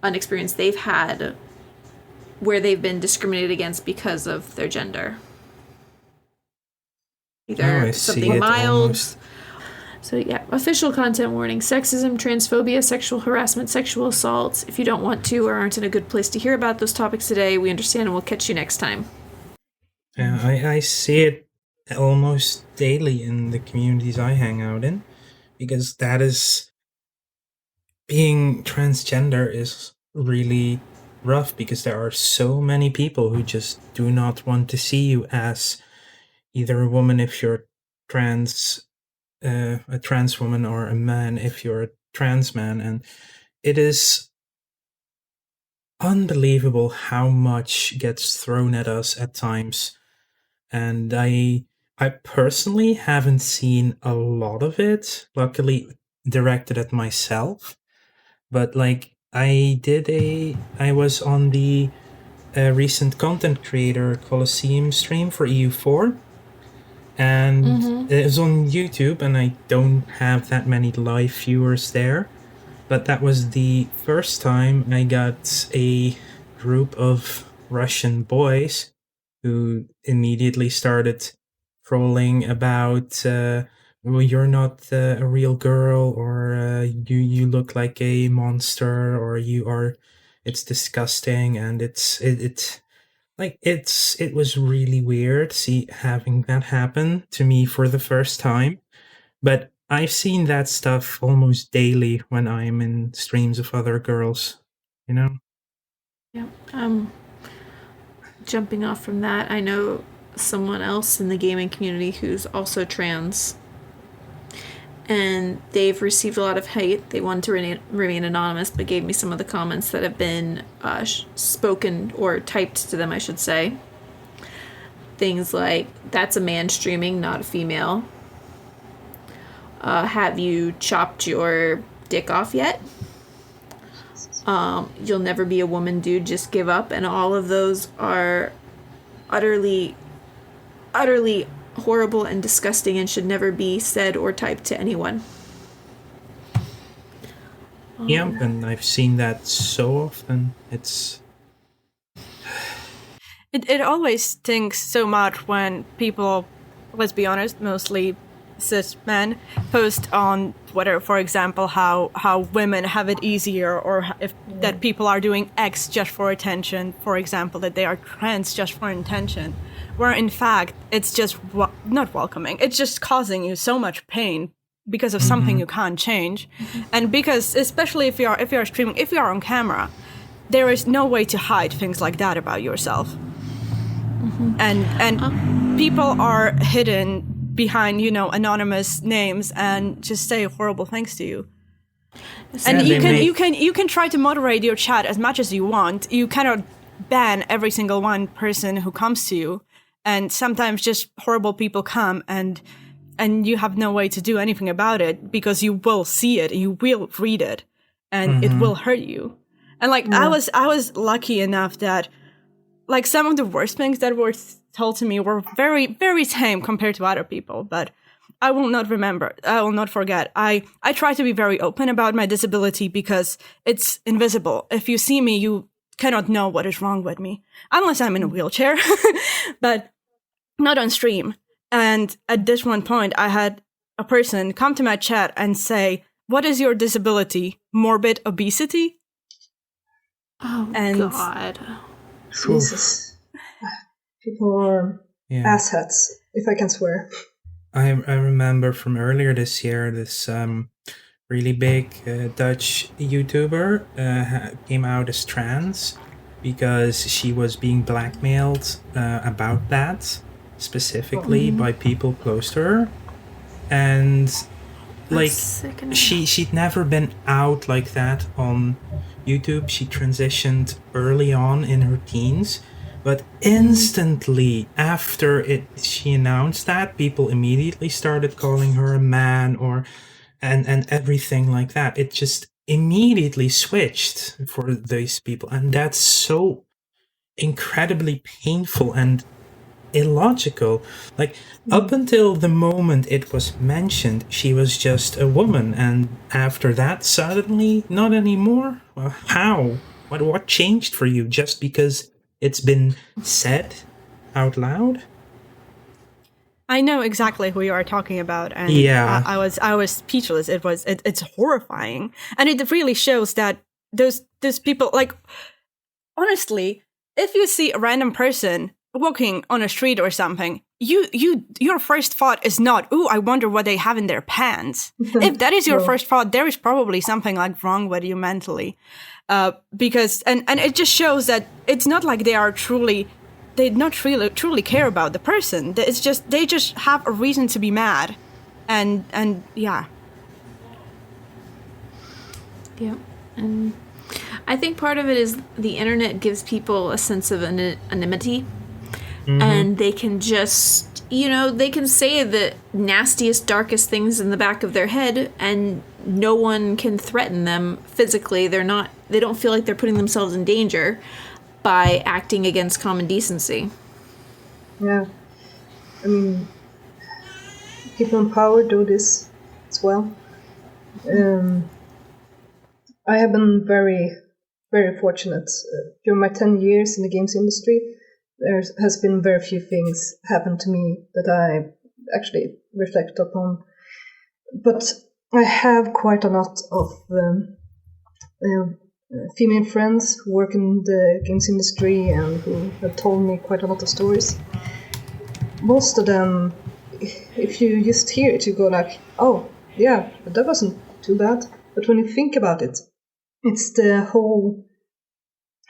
an experience they've had where they've been discriminated against because of their gender? Either something mild. Almost. So yeah, official content warning: sexism, transphobia, sexual harassment, sexual assault. If you don't want to or aren't in a good place to hear about those topics today, we understand, and we'll catch you next time. Yeah, I see it almost daily in the communities I hang out in, because that is, being transgender is really rough, because there are so many people who just do not want to see you as either a woman if you're a trans woman, or a man if you're a trans man. And it is unbelievable how much gets thrown at us at times. And I personally haven't seen a lot of it, luckily directed at myself. But like, I was on the recent content creator Colosseum stream for EU4. And it was on YouTube, and I don't have that many live viewers there. But that was the first time I got a group of Russian boys who immediately started trolling about, well, you're not a real girl, or you look like a monster, or it's disgusting, and it was really weird having that happen to me for the first time. But I've seen that stuff almost daily when I'm in streams of other girls, Yeah. Jumping off from that, I know someone else in the gaming community who's also trans, and they've received a lot of hate. They wanted to remain anonymous, but gave me some of the comments that have been spoken or typed to them, I should say. Things like, that's a man streaming, not a female. Have you chopped your dick off yet? You'll never be a woman, dude, just give up. And all of those are utterly, utterly horrible and disgusting and should never be said or typed to anyone. Yeah, and I've seen that so often. It always stinks so much when people, let's be honest, mostly cis men post on Twitter, for example, how women have it easier, or if that people are doing X just for attention, for example, that they are trans just for attention, where in fact it's just not welcoming. It's just causing you so much pain because of something you can't change, and because especially if you're streaming, if you're on camera, there is no way to hide things like that about yourself. And people are hidden behind, anonymous names and just say horrible things to you. And you can try to moderate your chat as much as you want. You cannot ban every single one person who comes to you. And sometimes just horrible people come and you have no way to do anything about it, because you will see it, you will read it, and it will hurt you. And I was lucky enough that some of the worst things that were told to me were very, very tame compared to other people, but I will not forget. I try to be very open about my disability because it's invisible. If you see me, you cannot know what is wrong with me, unless I'm in a wheelchair, but not on stream. And at this one point, I had a person come to my chat and say, "What is your disability? Morbid obesity?" Oh, God. Jesus. People are asshats, if I can swear. I remember from earlier this year, this really big Dutch YouTuber came out as trans because she was being blackmailed about that, specifically by people close to her. And she'd never been out like that on YouTube. She transitioned early on in her teens, but instantly after she announced that, people immediately started calling her a man and everything like that. It just immediately switched for these people, and that's so incredibly painful and illogical. Up until the moment it was mentioned, she was just a woman, and after that, suddenly not anymore. Well, how? What changed for you just because it's been said out loud? I know exactly who you are talking about, and I was speechless. It's horrifying, and it really shows that those people, honestly, if you see a random person walking on a street or something, your first thought is not, "Ooh, I wonder what they have in their pants." If that is your first thought, there is probably something wrong with you mentally, because and it just shows that it's not like they not really truly care about the person. It's just they just have a reason to be mad, and yeah. Yeah, and I think part of it is the internet gives people a sense of anonymity. And they can just, they can say the nastiest, darkest things in the back of their head, and no one can threaten them physically. They don't feel like they're putting themselves in danger by acting against common decency. Yeah. I mean, people in power do this as well. I have been very, very fortunate. During my 10 years in the games industry, there has been very few things happen to me that I actually reflect upon. But I have quite a lot of female friends who work in the games industry and who have told me quite a lot of stories. Most of them, if you just hear it, you go "Oh, yeah, that wasn't too bad." But when you think about it, it's the whole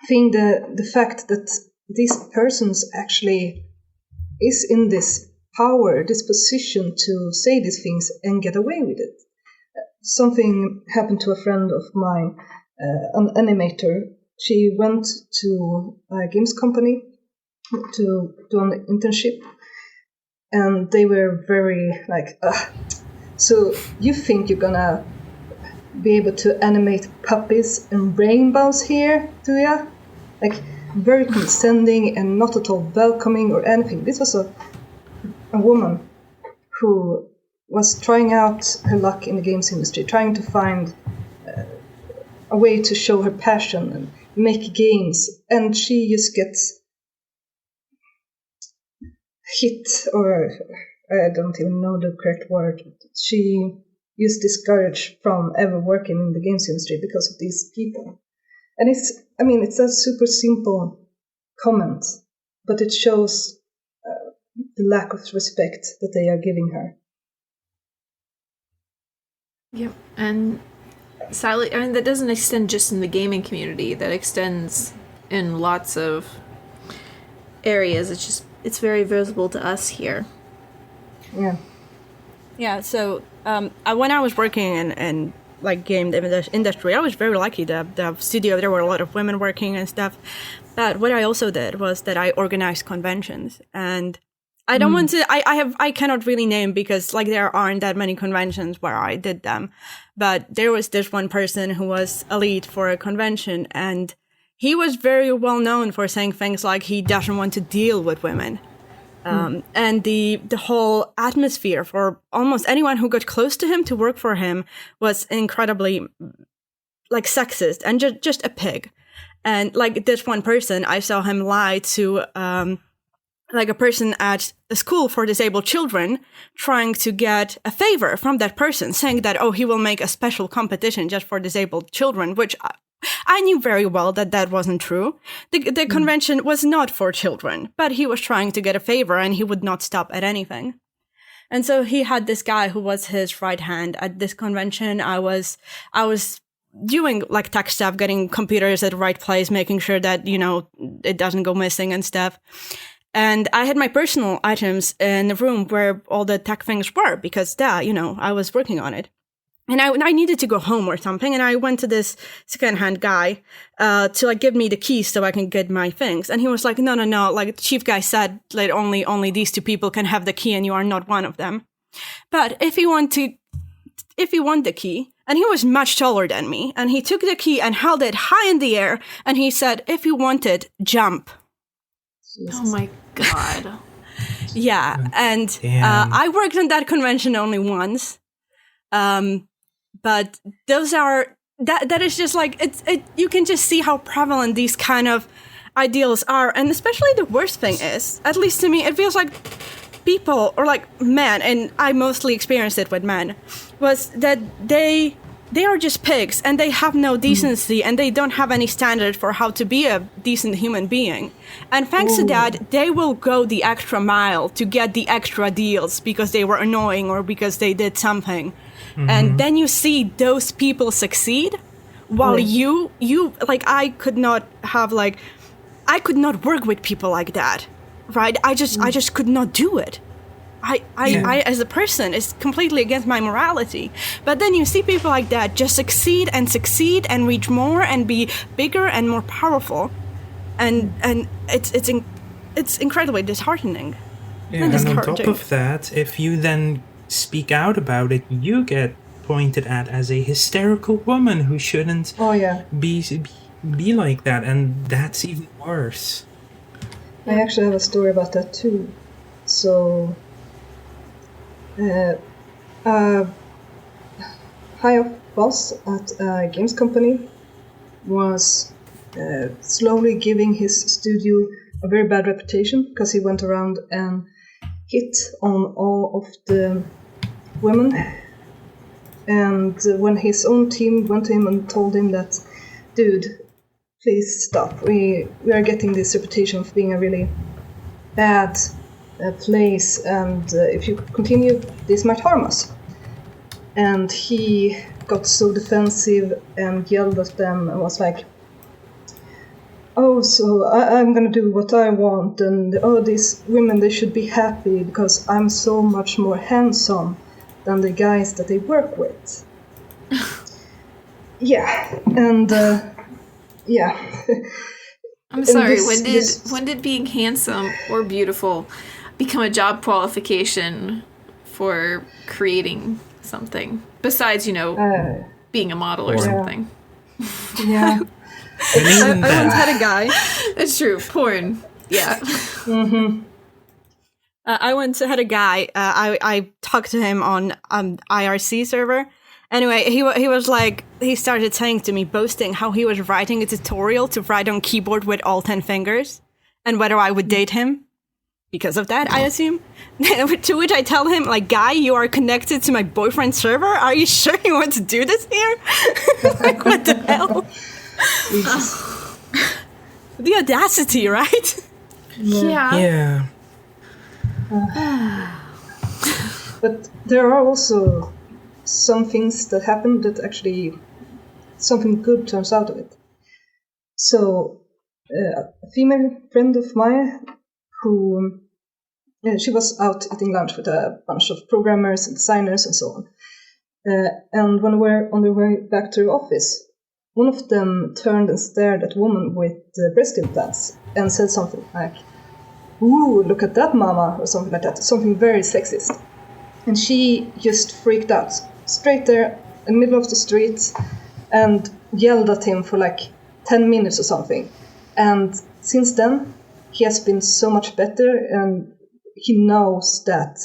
thing, the fact that these persons actually is in this power, this position to say these things and get away with it. Something happened to a friend of mine, an animator. She went to a games company to do an internship, and they were very so you think you're gonna be able to animate puppies and rainbows here, do ya? Very condescending and not at all welcoming or anything. This was a woman who was trying out her luck in the games industry, trying to find a way to show her passion and make games, and she just gets hit or I don't even know the correct word. She is discouraged from ever working in the games industry because of these people. And it's a super simple comment, but it shows the lack of respect that they are giving her. Yep, and sadly, I mean, that doesn't extend just in the gaming community. That extends in lots of areas. It's very visible to us here. Yeah. Yeah, so when I was working in like game industry, I was very lucky. The studio, there were a lot of women working and stuff. But what I also did was that I organized conventions, and I don't want to. I cannot really name because like there aren't that many conventions where I did them. But there was this one person who was a lead for a convention, and he was very well known for saying things like he doesn't want to deal with women. And the whole atmosphere for almost anyone who got close to him to work for him was incredibly like sexist and just a pig. And like this one person, I saw him lie to like a person at a school for disabled children, trying to get a favor from that person, saying that, oh, he will make a special competition just for disabled children, which I knew very well that that wasn't true. The convention was not for children, but he was trying to get a favor and he would not stop at anything. And so he had this guy who was his right hand at this convention. I was doing like tech stuff, getting computers at the right place, making sure that, you know, it doesn't go missing and stuff. And I had my personal items in the room where all the tech things were because, you know, I was working on it. And I needed to go home or something. And I went to this secondhand guy to like give me the keys so I can get my things. And he was like, no. Like the chief guy said that only these two people can have the key and you are not one of them. But if you want the key, and he was much taller than me, and he took the key and held it high in the air. And he said, if you want it, jump. Jesus. Oh my God. Yeah. And I worked on that convention only once. But those are, that is just like, you can just see how prevalent these kind of ideals are. And especially the worst thing is, at least to me, it feels like people, or like men, and I mostly experienced it with men, was that they are just pigs and they have no decency and they don't have any standard for how to be a decent human being. And thanks to that, they will go the extra mile to get the extra deals because they were annoying or because they did something. And then you see those people succeed while you like, I could not work with people like that, right? I just could not do it. I as a person, it's completely against my morality. But then you see people like that just succeed and reach more and be bigger and more powerful, and it's incredibly disheartening. Yeah, and on top of that, if you then speak out about it, you get pointed at as a hysterical woman who shouldn't be like that, and that's even worse. I actually have a story about that too. So, high up boss at a games company was slowly giving his studio a very bad reputation because he went around and hit on all of the women. And when his own team went to him and told him that, dude, please stop. We are getting this reputation of being a really bad place, and if you continue, this might harm us. And he got so defensive and yelled at them and was like, oh, so I'm gonna do what I want, and these women, they should be happy because I'm so much more handsome than the guys that they work with. Yeah, and yeah. I'm sorry, when did being handsome or beautiful become a job qualification for creating something besides, being a model or something? Yeah. I once had a guy. It's true, porn. Yeah. I once had a guy. I talked to him on IRC server. Anyway, he was like, he started saying to me, boasting how he was writing a tutorial to write on keyboard with all 10 fingers, and whether I would date him. because of that, I assume. To which I tell him, like, guy, you are connected to my boyfriend's server? Are you sure you want to do this here? Like, what the hell? The audacity, right? Yeah. But there are also some things that happen that actually something good turns out of it. So a female friend of mine who she was out eating lunch with a bunch of programmers and designers and so on. And when we were on their way back to the office, one of them turned and stared at a woman with breast implants and said something like, "Ooh, look at that mama," or something like that, something very sexist. And she just freaked out, straight there in the middle of the street, and yelled at him for like 10 minutes or something. And since then, he has been so much better, and he knows that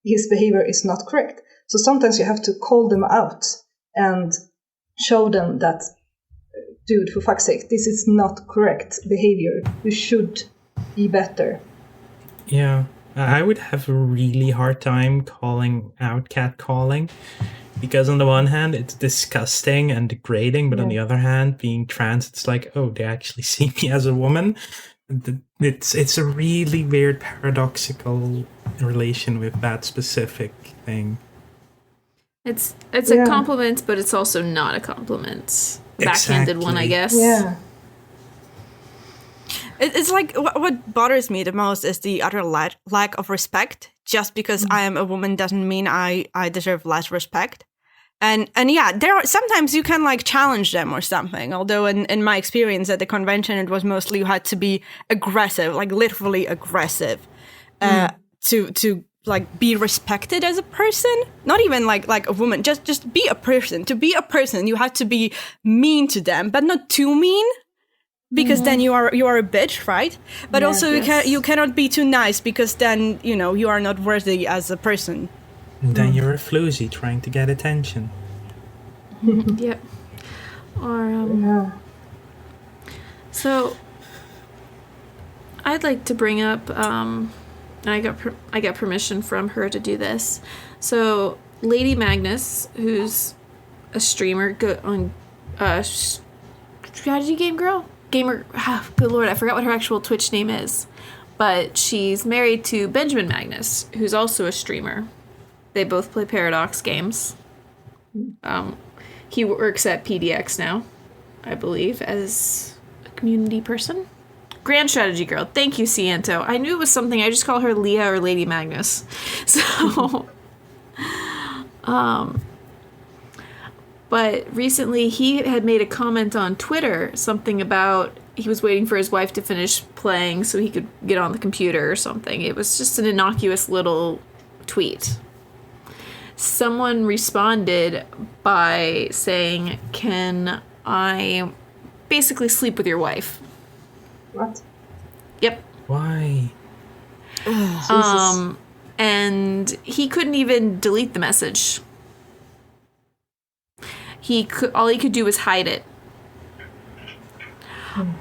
his behavior is not correct. So sometimes you have to call them out and show them that, dude, for fuck's sake, this is not correct behavior. You should be better. Yeah, I would have a really hard time calling out catcalling, because on the one hand it's disgusting and degrading, but on the other hand, being trans, it's like, oh, they actually see me as a woman. It's a really weird paradoxical relation with that specific thing. It's a compliment, but it's also not a compliment. Backhanded one, I guess. Yeah. It's like, what bothers me the most is the utter lack of respect. Just because I am a woman doesn't mean I deserve less respect. And yeah, there are sometimes you can like challenge them or something. Although in my experience at the convention, it was mostly you had to be aggressive, like literally aggressive, to like be respected as a person. Not even like a woman, just be a person. To be a person, you have to be mean to them, but not too mean, because then you are a bitch, right? But also you cannot be too nice, because then you are not worthy as a person. And then you're a floozy trying to get attention. Yep. Or so I'd like to bring up I got permission from her to do this. So Lady Magnus, who's a streamer on Strategy Game Girl? Gamer, good lord, I forgot what her actual Twitch name is. But she's married to Benjamin Magnus, who's also a streamer. They both play Paradox games. He works at PDX now, I believe, as a community person. Grand Strategy Girl. Thank you, Ciento. I knew it was something. I just call her Leah or Lady Magnus. So, but recently he had made a comment on Twitter, something about he was waiting for his wife to finish playing so he could get on the computer or something. It was just an innocuous little tweet. Someone responded by saying, "Can I basically sleep with your wife?" What? Yep. Why? And he couldn't even delete the message. All he could do was hide it.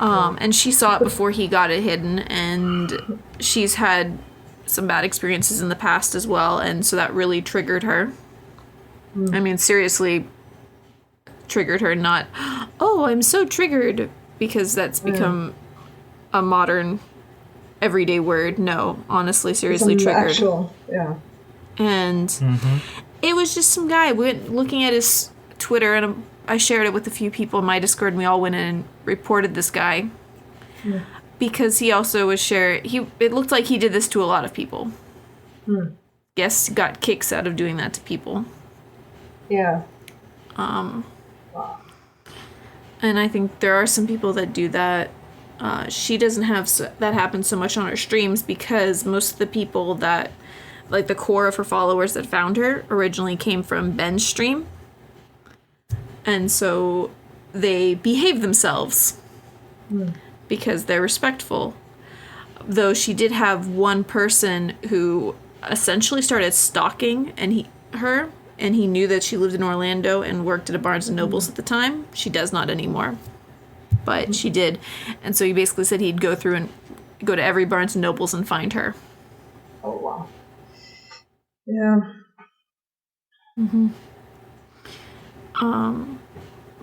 And she saw it before he got it hidden, and she's had some bad experiences in the past as well, and so that really triggered her. I mean, seriously triggered her, not, oh, I'm so triggered, because that's become a modern everyday word. No, honestly, seriously triggered. Actual, And it was just some guy. We went looking at his Twitter, and I shared it with a few people in my Discord, and we all went in and reported this guy. Because he also was it looked like he did this to a lot of people. Yes, got kicks out of doing that to people. Yeah. And I think there are some people that do that. She doesn't have that happen so much on her streams, because most of the people that, like the core of her followers that found her, originally came from Ben's stream. And so they behave themselves because they're respectful. Though she did have one person who essentially started stalking her, and he knew that she lived in Orlando and worked at a Barnes & Noble's at the time. She does not anymore, but she did. And so he basically said he'd go through and go to every Barnes & Noble's and find her. Yeah.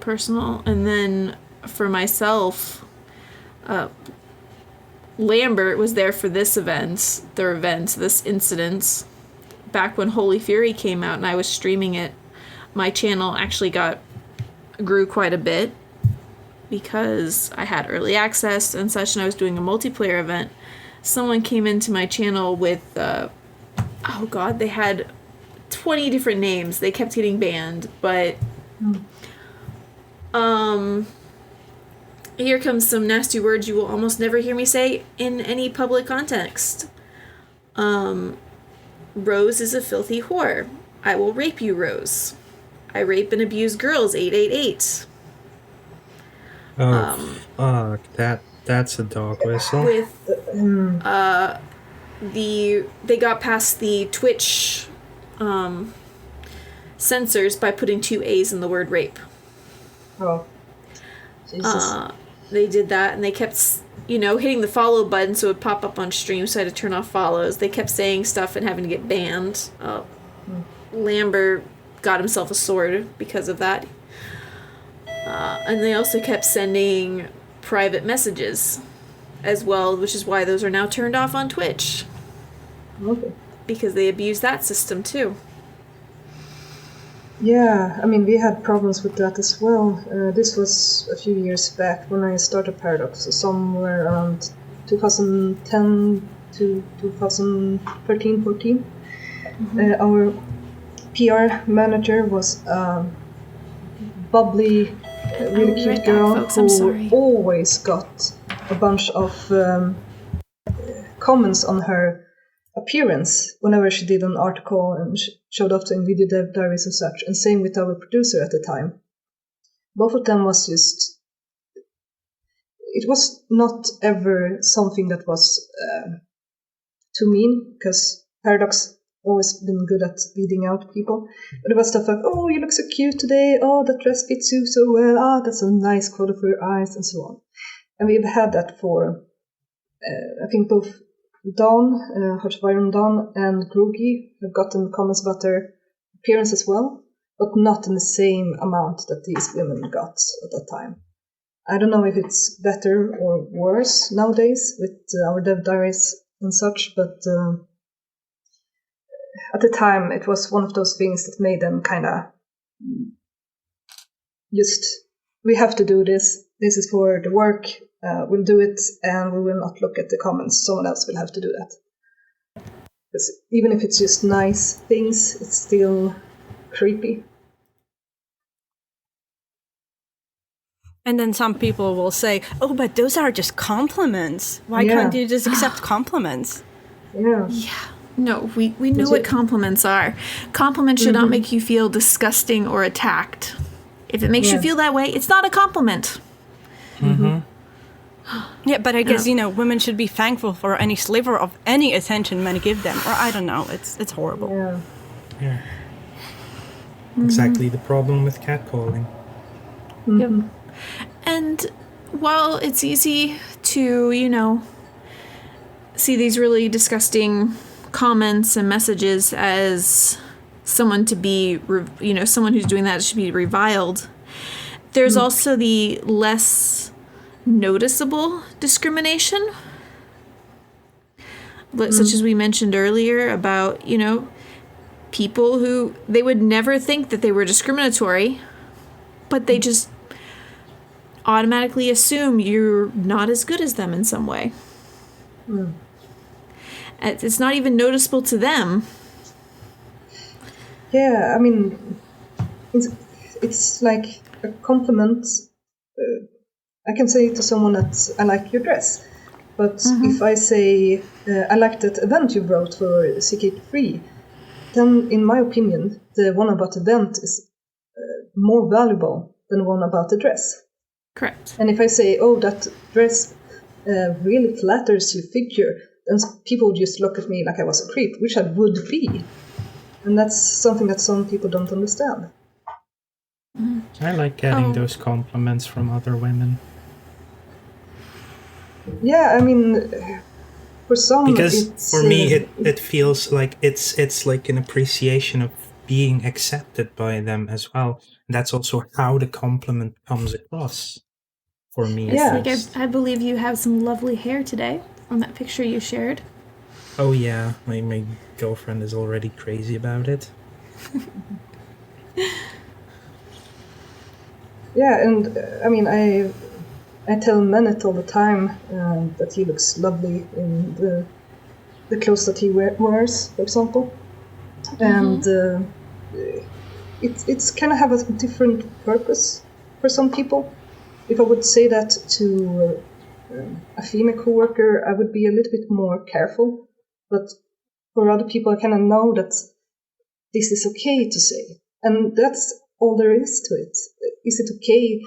Personal. And then for myself, Lambert was there for this incident, back when Holy Fury came out and I was streaming it. My channel actually grew quite a bit because I had early access and such, and I was doing a multiplayer event. Someone came into my channel with, they had 20 different names. They kept getting banned, but here comes some nasty words you will almost never hear me say in any public context. Rose is a filthy whore. I will rape you, Rose. I rape and abuse girls, 888. Fuck, that's a dog whistle. With they got past the Twitch censors by putting 2 A's in the word rape. Oh. Jesus. They did that, and they kept, hitting the follow button so it would pop up on stream, so I had to turn off follows. They kept saying stuff and having to get banned. Lambert got himself a sword because of that. And they also kept sending private messages as well, which is why those are now turned off on Twitch. Okay. Because they abuse that system too. Yeah, I mean, we had problems with that as well. This was a few years back when I started Paradox, so somewhere around 2010 to 2013-14. Our PR manager was a bubbly, really cute girl who always got a bunch of comments on her appearance whenever she did an article and showed up in video dev diaries and such, and same with our producer at the time. Both of them was just, it was not ever something that was too mean, because Paradox always been good at weeding out people, but it was stuff like, oh, you look so cute today, oh, that dress fits you so well, ah, that's a nice color for your eyes, and so on. And we've had that for, I think both Dawn, Hotviron Dawn, and Groogy have gotten comments about their appearance as well, but not in the same amount that these women got at that time. I don't know if it's better or worse nowadays with our dev diaries and such, but at the time it was one of those things that made them kind of just, we have to do this is for the work, we'll do it, and we will not look at the comments, someone else will have to do that. Because even if it's just nice things, it's still creepy. And then some people will say, oh, but those are just compliments. Why can't you just accept compliments? Yeah. No, we know what compliments are. Compliments should not make you feel disgusting or attacked. If it makes you feel that way, it's not a compliment. Yeah, but I guess, women should be thankful for any sliver of any attention men give them. Or I don't know, it's horrible. Yeah. Exactly the problem with catcalling. Yep. And while it's easy to, see these really disgusting comments and messages as someone to be, someone who's doing that should be reviled, there's also the less noticeable discrimination, such as we mentioned earlier about, people who they would never think that they were discriminatory, but they just automatically assume you're not as good as them in some way. It's not even noticeable to them. Yeah, I mean, it's like a compliment. I can say to someone that I like your dress, but if I say I like that event you wrote for CK3, then in my opinion, the one about the event is more valuable than the one about the dress. Correct. And if I say, oh, that dress really flatters your figure, then people would just look at me like I was a creep, which I would be. And that's something that some people don't understand. I like getting those compliments from other women. Yeah, I mean, for some, Because it's, for me, it feels like it's like an appreciation of being accepted by them as well. That's also how the compliment comes across for me, It's at like least. I believe you have some lovely hair today on that picture you shared. Oh yeah, my girlfriend is already crazy about it. yeah, and I mean, I tell Manet all the time that he looks lovely in the clothes that he wears, for example, and it's kind of have a different purpose for some people. If I would say that to a female coworker, I would be a little bit more careful. But for other people, I kind of know that this is okay to say, and that's all there is to it. Is it okay?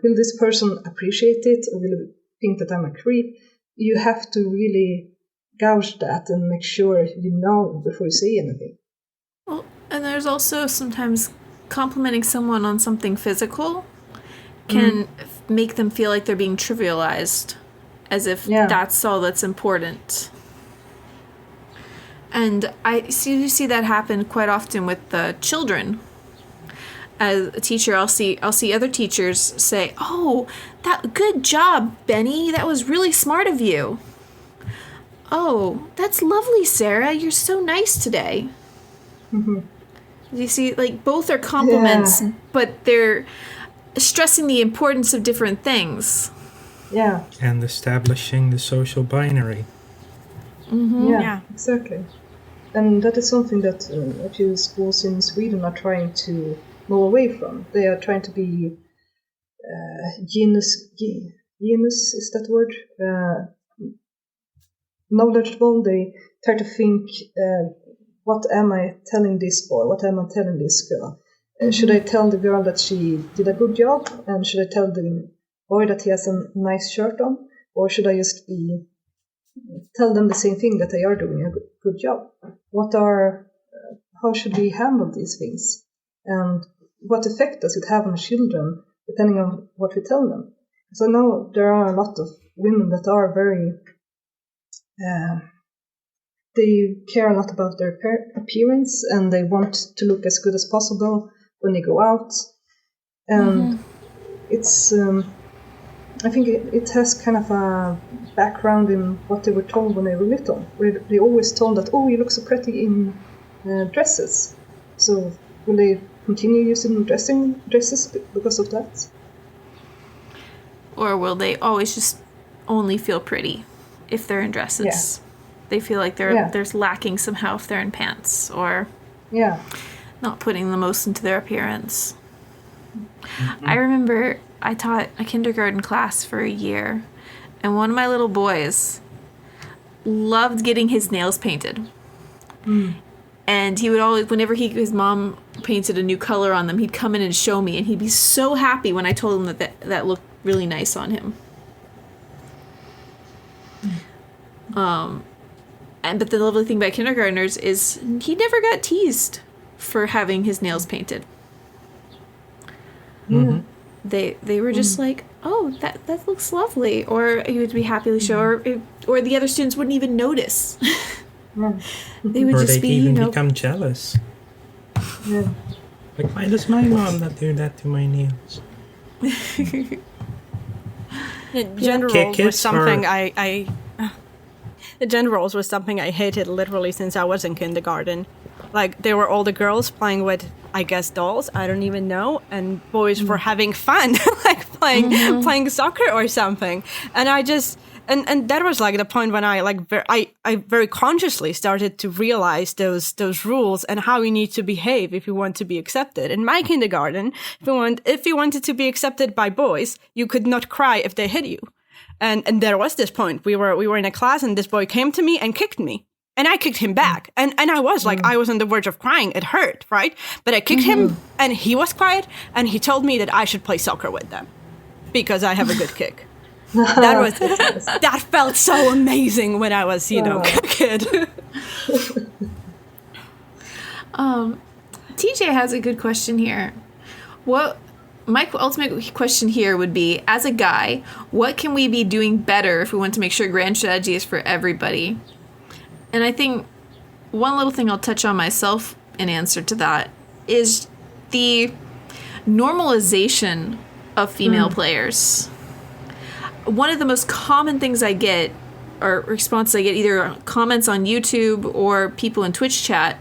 Will this person appreciate it, or will it think that I'm a creep? You have to really gauge that and make sure you know before you say anything. Well, and there's also sometimes complimenting someone on something physical can make them feel like they're being trivialized, as if that's all that's important. And you see that happen quite often with the children. As a teacher, I'll see other teachers say, "Oh, good job, Benny. That was really smart of you." "Oh, that's lovely, Sarah. You're so nice today." You see, like, both are compliments, but they're stressing the importance of different things. Yeah. And establishing the social binary. Yeah, exactly. And that is something that a few schools in Sweden are trying to move away from. They are trying to be genus, is that word? Knowledgeable. They try to think, what am I telling this boy? What am I telling this girl? Should I tell the girl that she did a good job? And should I tell the boy that he has a nice shirt on? Or should I just tell them the same thing, that they are doing a good job? How should we handle these things? And what effect does it have on children, depending on what we tell them? So I know there are a lot of women that are very, they care a lot about their appearance, and they want to look as good as possible when they go out. And it's, I think it has kind of a background in what they were told when they were little, where they always told that, "Oh, you look so pretty in dresses." So will they continue using dresses because of that? Or will they always just only feel pretty if they're in dresses? Yeah. They feel like there's lacking somehow if they're in pants, or not putting the most into their appearance. I remember I taught a kindergarten class for a year, and one of my little boys loved getting his nails painted. And he would always, whenever his mom painted a new color on them, he'd come in and show me, and he'd be so happy when I told him that looked really nice on him. But the lovely thing about kindergartners is he never got teased for having his nails painted. They were just like, "Oh, that looks lovely," or he would be happy to show, or the other students wouldn't even notice. They would Or just they'd be, even become jealous. Like, why does my mom not do that to my nails? Gender roles was something the gender roles was something I hated literally since I was in kindergarten. Like, they were all the girls playing with, I guess, dolls, I don't even know, and boys were having fun, like playing soccer or something. And I just, and that was like the point when I very consciously started to realize those rules and how you need to behave if you want to be accepted. In my kindergarten, if you wanted to be accepted by boys, you could not cry if they hit you. And there was this point. We were in a class, and this boy came to me and kicked me. And I kicked him back. And I was like, I was on the verge of crying. It hurt, right? But I kicked him, and he was quiet, and he told me that I should play soccer with them because I have a good kick. That felt so amazing when I was, a kid. TJ has a good question here. What my ultimate question here would be, as a guy, what can we be doing better if we want to make sure grand strategy is for everybody? And I think one little thing I'll touch on myself in answer to that is the normalization of female players. One of the most common things I get, or responses I get, either comments on YouTube or people in Twitch chat,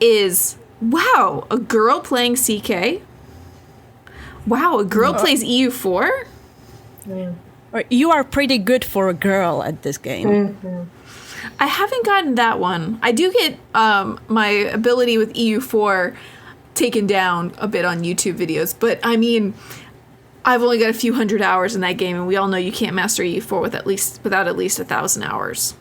is, wow, a girl playing CK? Wow, a girl plays EU4? Or you are pretty good for a girl at this game. I haven't gotten that one. I do get my ability with EU4 taken down a bit on YouTube videos, but I mean, I've only got a few hundred hours in that game, and we all know you can't master EU4 without at least 1,000 hours.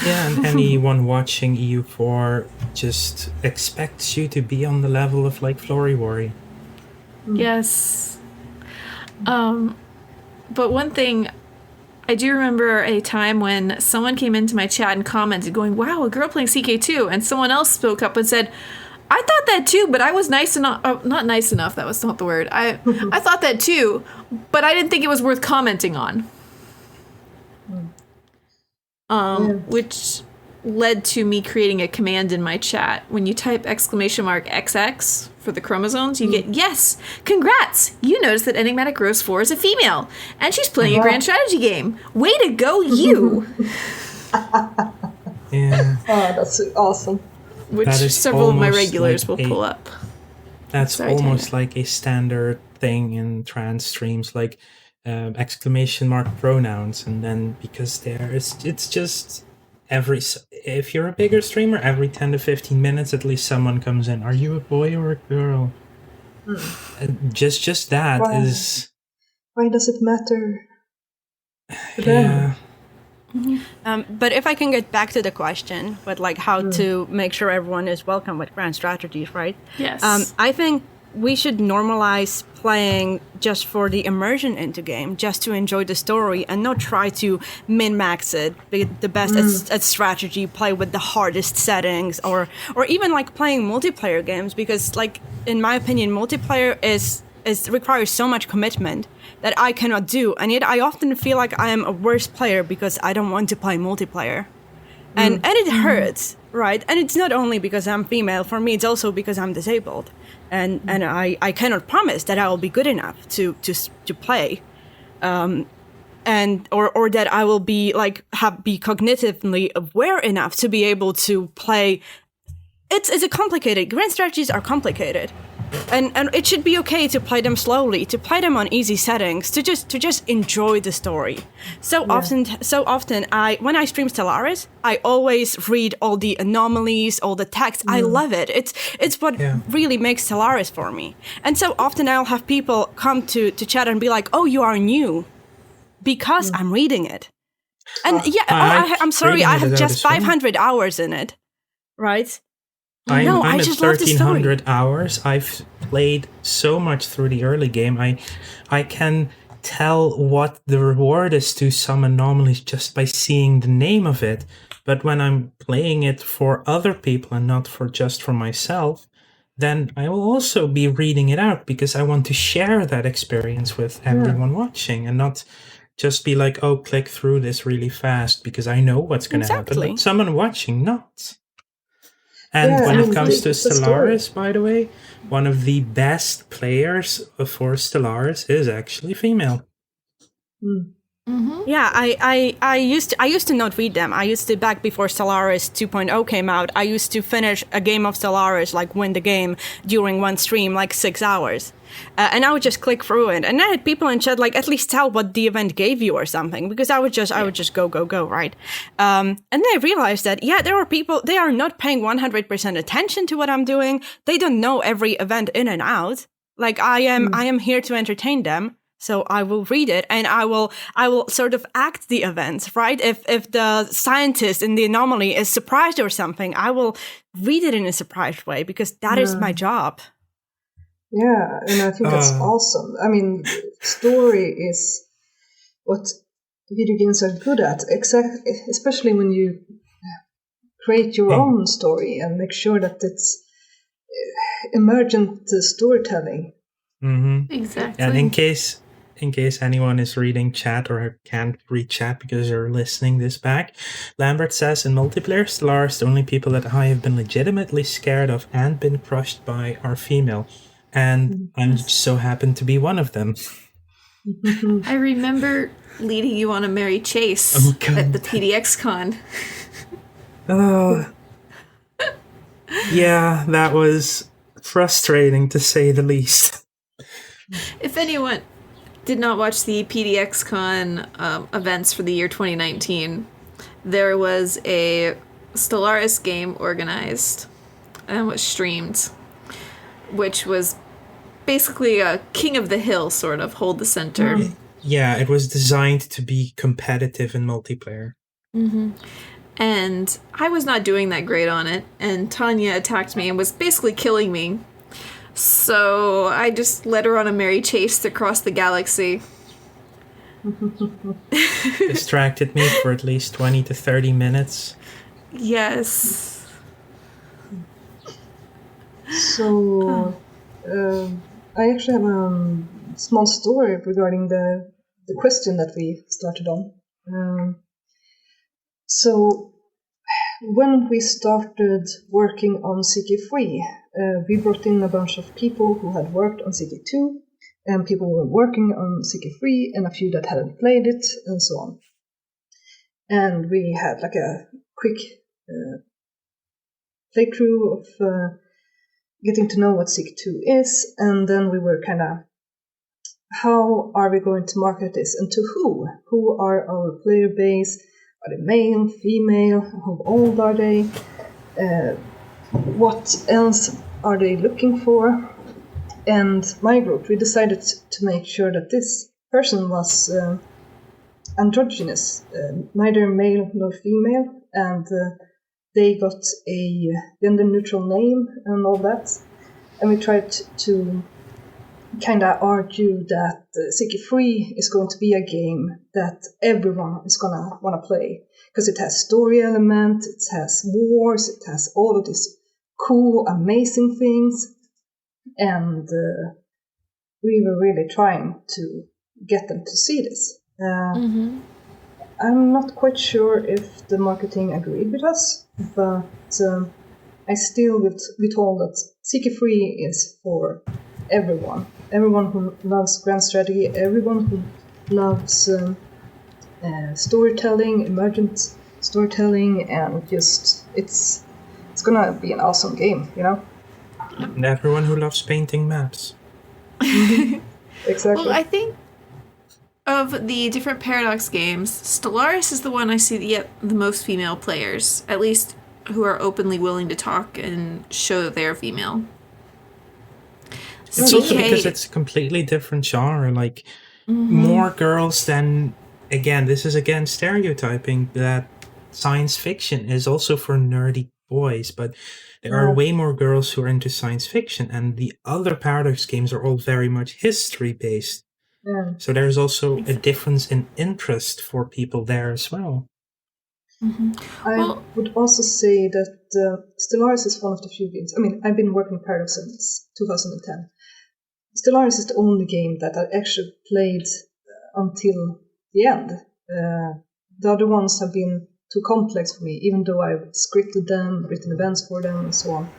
Yeah, and anyone watching EU4 just expects you to be on the level of like Flory Worry. Yes. But one thing, I do remember a time when someone came into my chat and commented going, wow, a girl playing CK2, and someone else spoke up and said, I thought that too, but I was nice enough, not nice enough, that was not the word. I thought that too, but I didn't think it was worth commenting on. Which led to me creating a command in my chat. When you type !XX for the chromosomes, you get, yes, congrats! You noticed that Enigmatic Rose 4 is a female, and she's playing a grand strategy game. Way to go, you! Yeah. Oh, that's awesome. Which several of my regulars will pull up. That's Sorry, almost like a standard thing in trans streams, like exclamation mark pronouns, and then because it's just if you're a bigger streamer, every 10 to 15 minutes at least someone comes in. Are you a boy or a girl? Just that is. Why does it matter? Yeah. But if I can get back to the question, but like how to make sure everyone is welcome with grand strategies, right? Yes. I think we should normalize playing just for the immersion into game, just to enjoy the story and not try to min-max it, be the best at strategy, play with the hardest settings, or even like playing multiplayer games, because like in my opinion, multiplayer is requires so much commitment that I cannot do, and yet I often feel like I am a worse player because I don't want to play multiplayer, and it hurts, right? And it's not only because I'm female. For me, it's also because I'm disabled, and I cannot promise that I will be good enough to play, and or that I will be like be cognitively aware enough to be able to play. It's a complicated. Grand strategies are complicated. And it should be okay to play them slowly, to play them on easy settings, to just enjoy the story. So often when I stream Stellaris, I always read all the anomalies, all the text. I love it. It's what really makes Stellaris for me. And so often I'll have people come to chat and be like, "Oh, you are new," because I'm reading it. And I'm sorry, I have just 500 hours in it, right? I'm I at just love the 1,300 hours. I've played so much through the early game. I can tell what the reward is to some anomalies just by seeing the name of it. But when I'm playing it for other people and not just for myself, then I will also be reading it out because I want to share that experience with everyone watching and not just be like, oh, click through this really fast because I know what's going to happen. But someone watching, not. And when it comes to Stellaris, by the way, one of the best players for Stellaris is actually female. Yeah, I used to not read them. I used to, back before Stellaris 2.0 came out, I used to finish a game of Stellaris, like win the game during one stream, like 6 hours. And I would just click through it. And I had people in chat like, at least tell what the event gave you or something, because I would just go, right? And then I realized that, there are people, they are not paying 100% attention to what I'm doing. They don't know every event in and out. Like I am here to entertain them. So I will read it and I will sort of act the events, right? If the scientist in the anomaly is surprised or something, I will read it in a surprised way because that is my job. Yeah, and I think that's awesome. I mean, story is what video games are good at, especially when you create your own story and make sure that it's emergent storytelling. Mm-hmm. Exactly. And in case anyone is reading chat or can't read chat because they're listening this back, Lambert says in multiplayer, Stellaris, the only people that I have been legitimately scared of and been crushed by are female. And I'm so happen to be one of them. I remember leading you on a merry chase at the PDX Con. Oh. Yeah, that was frustrating to say the least. If anyone did not watch the PDX Con events for the year 2019, there was a Stellaris game organized and was streamed, which was basically a King of the Hill sort of, hold the center. Yeah, it was designed to be competitive in multiplayer. Mm-hmm. And I was not doing that great on it, and Tanya attacked me and was basically killing me. So I just led her on a merry chase across the galaxy. Distracted me for at least 20 to 30 minutes. Yes. So, I actually have a small story regarding the question that we started on. So, when we started working on CK3, we brought in a bunch of people who had worked on CK2, and people who were working on CK3, and a few that hadn't played it, and so on. And we had like a quick playthrough of getting to know what CK2 is, and then we were kind of, how are we going to market this, and to who? Who are our player base? Are they male, female? How old are they? What else are they looking for? And my group, we decided to make sure that this person was androgynous, neither male nor female, and they got a gender-neutral name and all that. And we tried to kind of argue that CK3 is going to be a game that everyone is going to want to play. Because it has story element, it has wars, it has all of these cool, amazing things. And we were really trying to get them to see this. I'm not quite sure if the marketing agreed with us, but I still would be told that CK3 is for everyone. Everyone who loves grand strategy, everyone who loves storytelling, emergent storytelling, and just it's gonna be an awesome game, you know? And everyone who loves painting maps. Exactly. Well, I think of the different Paradox games, Stellaris is the one I see the most female players, at least who are openly willing to talk and show that they are female. It's also because it's a completely different genre, like more girls than, again, this is again stereotyping that science fiction is also for nerdy boys, but there are way more girls who are into science fiction, and the other Paradox games are all very much history-based. Yeah. So there's also a difference in interest for people there as well. I would also say that Stellaris is one of the few games. I mean, I've been working Paradox since 2010. Stellaris is the only game that I actually played until the end. The other ones have been too complex for me, even though I've scripted them, written events for them, and so on.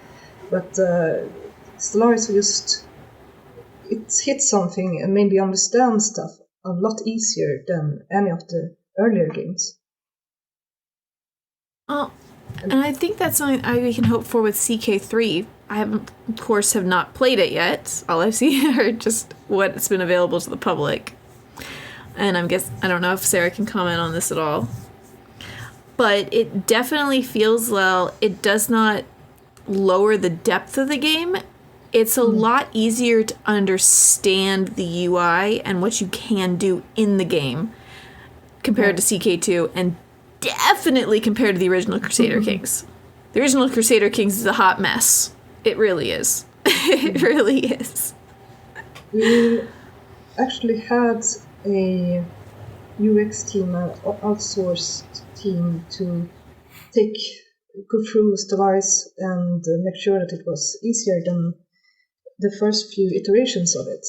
But Stellaris just, it hits something and made me understand stuff a lot easier than any of the earlier games. Oh, and I think that's something we can hope for with CK3. I of course, have not played it yet. All I've seen are just what's been available to the public. And I don't know if Sara can comment on this at all. But it definitely feels well, it does not lower the depth of the game. It's a lot easier to understand the UI and what you can do in the game compared to CK2, and definitely compared to the original Crusader Kings. The original Crusader Kings is a hot mess. It really is. It really is. We actually had a UX team, an outsourced team, to go through Stellaris and make sure that it was easier than the first few iterations of it.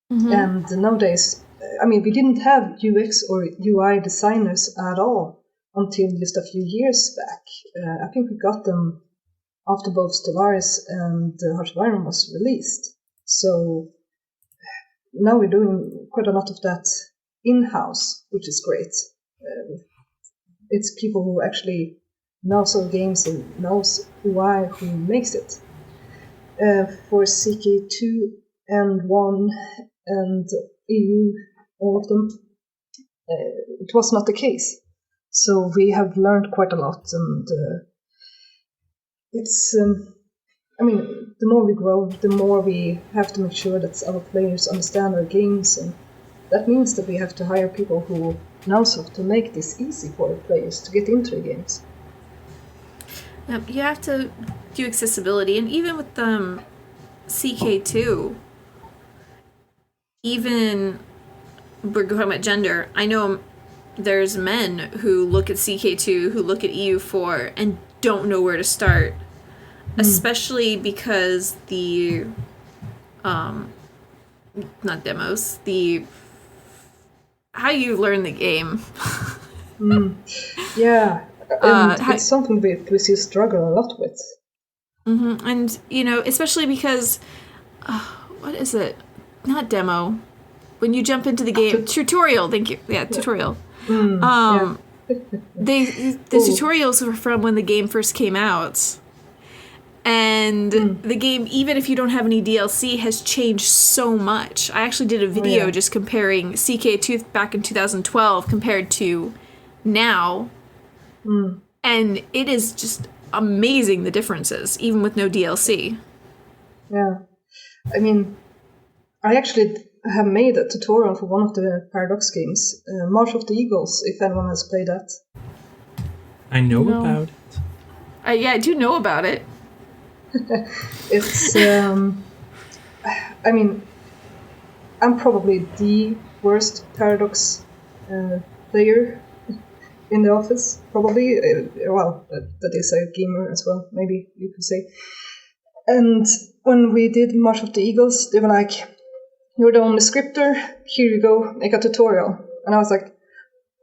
And nowadays, we didn't have UX or UI designers at all until just a few years back. I think we got them after both Stellaris and Harassment was released. So now we're doing quite a lot of that in-house, which is great. It's people who actually knows our games and knows who makes it. For CK2 and 1 and EU, all of them, it was not the case. So we have learned quite a lot, and it's, the more we grow, the more we have to make sure that our players understand our games, and that means that we have to hire people who knows how to make this easy for our players to get into the games. You have to do accessibility, and even with CK2, even we're talking about gender, I know there's men who look at CK2, who look at EU4, and don't know where to start, especially because the, not demos, how you learn the game. Yeah, it's something we still struggle a lot with. And, especially because, what is it? Not demo. When you jump into the game, tutorial, thank you. Yeah, tutorial. The tutorials were from when the game first came out. And the game, even if you don't have any DLC, has changed so much. I actually did a video just comparing CK2 back in 2012 compared to now. And it is just amazing, the differences, even with no DLC. Yeah. I actually have made a tutorial for one of the Paradox games, March of the Eagles, if anyone has played that. I know about it. I do know about it. It's, I'm probably the worst Paradox player in the office, probably. That is a gamer as well, maybe you could say. And when we did March of the Eagles, they were like, "You're the only scripter, here you go, make a tutorial." And I was like,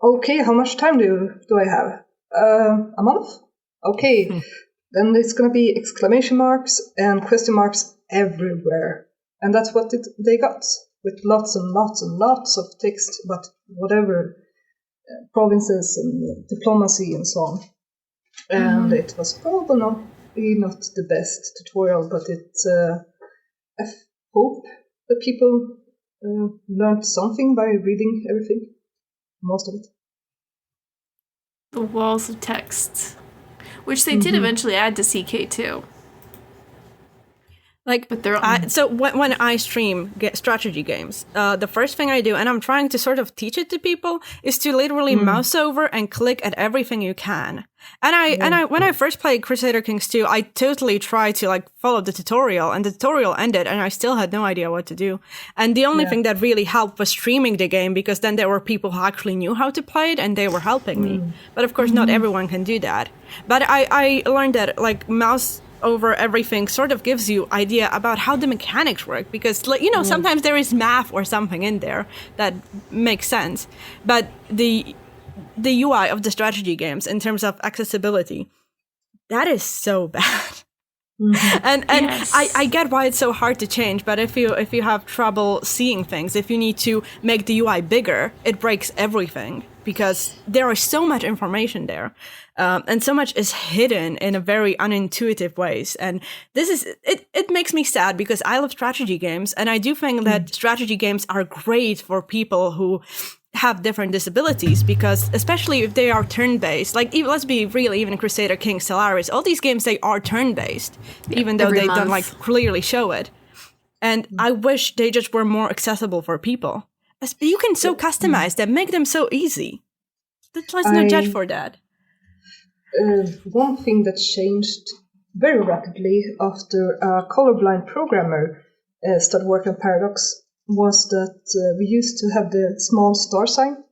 "Okay, how much time do I have? A month? Okay." Then it's going to be exclamation marks and question marks everywhere. And that's what they got, with lots and lots and lots of text about whatever provinces and diplomacy and so on. And it was probably not the best tutorial, but I hope that people learned something by reading everything, most of it. The walls of text, which they did eventually add to CK2. But so when I stream strategy games, the first thing I do, and I'm trying to sort of teach it to people, is to literally mouse over and click at everything you can. And when I first played Crusader Kings 2, I totally tried to follow the tutorial, and the tutorial ended, and I still had no idea what to do. And the only thing that really helped was streaming the game, because then there were people who actually knew how to play it, and they were helping me. But of course, not everyone can do that. But I learned that mouse over everything sort of gives you idea about how the mechanics work, because sometimes there is math or something in there that makes sense, but the UI of the strategy games in terms of accessibility, that is so bad. And yes. I get why it's so hard to change, but if you have trouble seeing things, if you need to make the UI bigger, it breaks everything, because there is so much information there. And so much is hidden in a very unintuitive ways. And this is, it makes me sad, because I love strategy games. And I do think that strategy games are great for people who have different disabilities, because especially if they are turn-based, let's be real, even Crusader Kings, Stellaris, all these games, they are turn-based, even though they don't clearly show it. And I wish they just were more accessible for people. You can so customize them, make them so easy. Let's not judge for that. One thing that changed very rapidly after a colorblind programmer started working on Paradox was that we used to have the small star sign,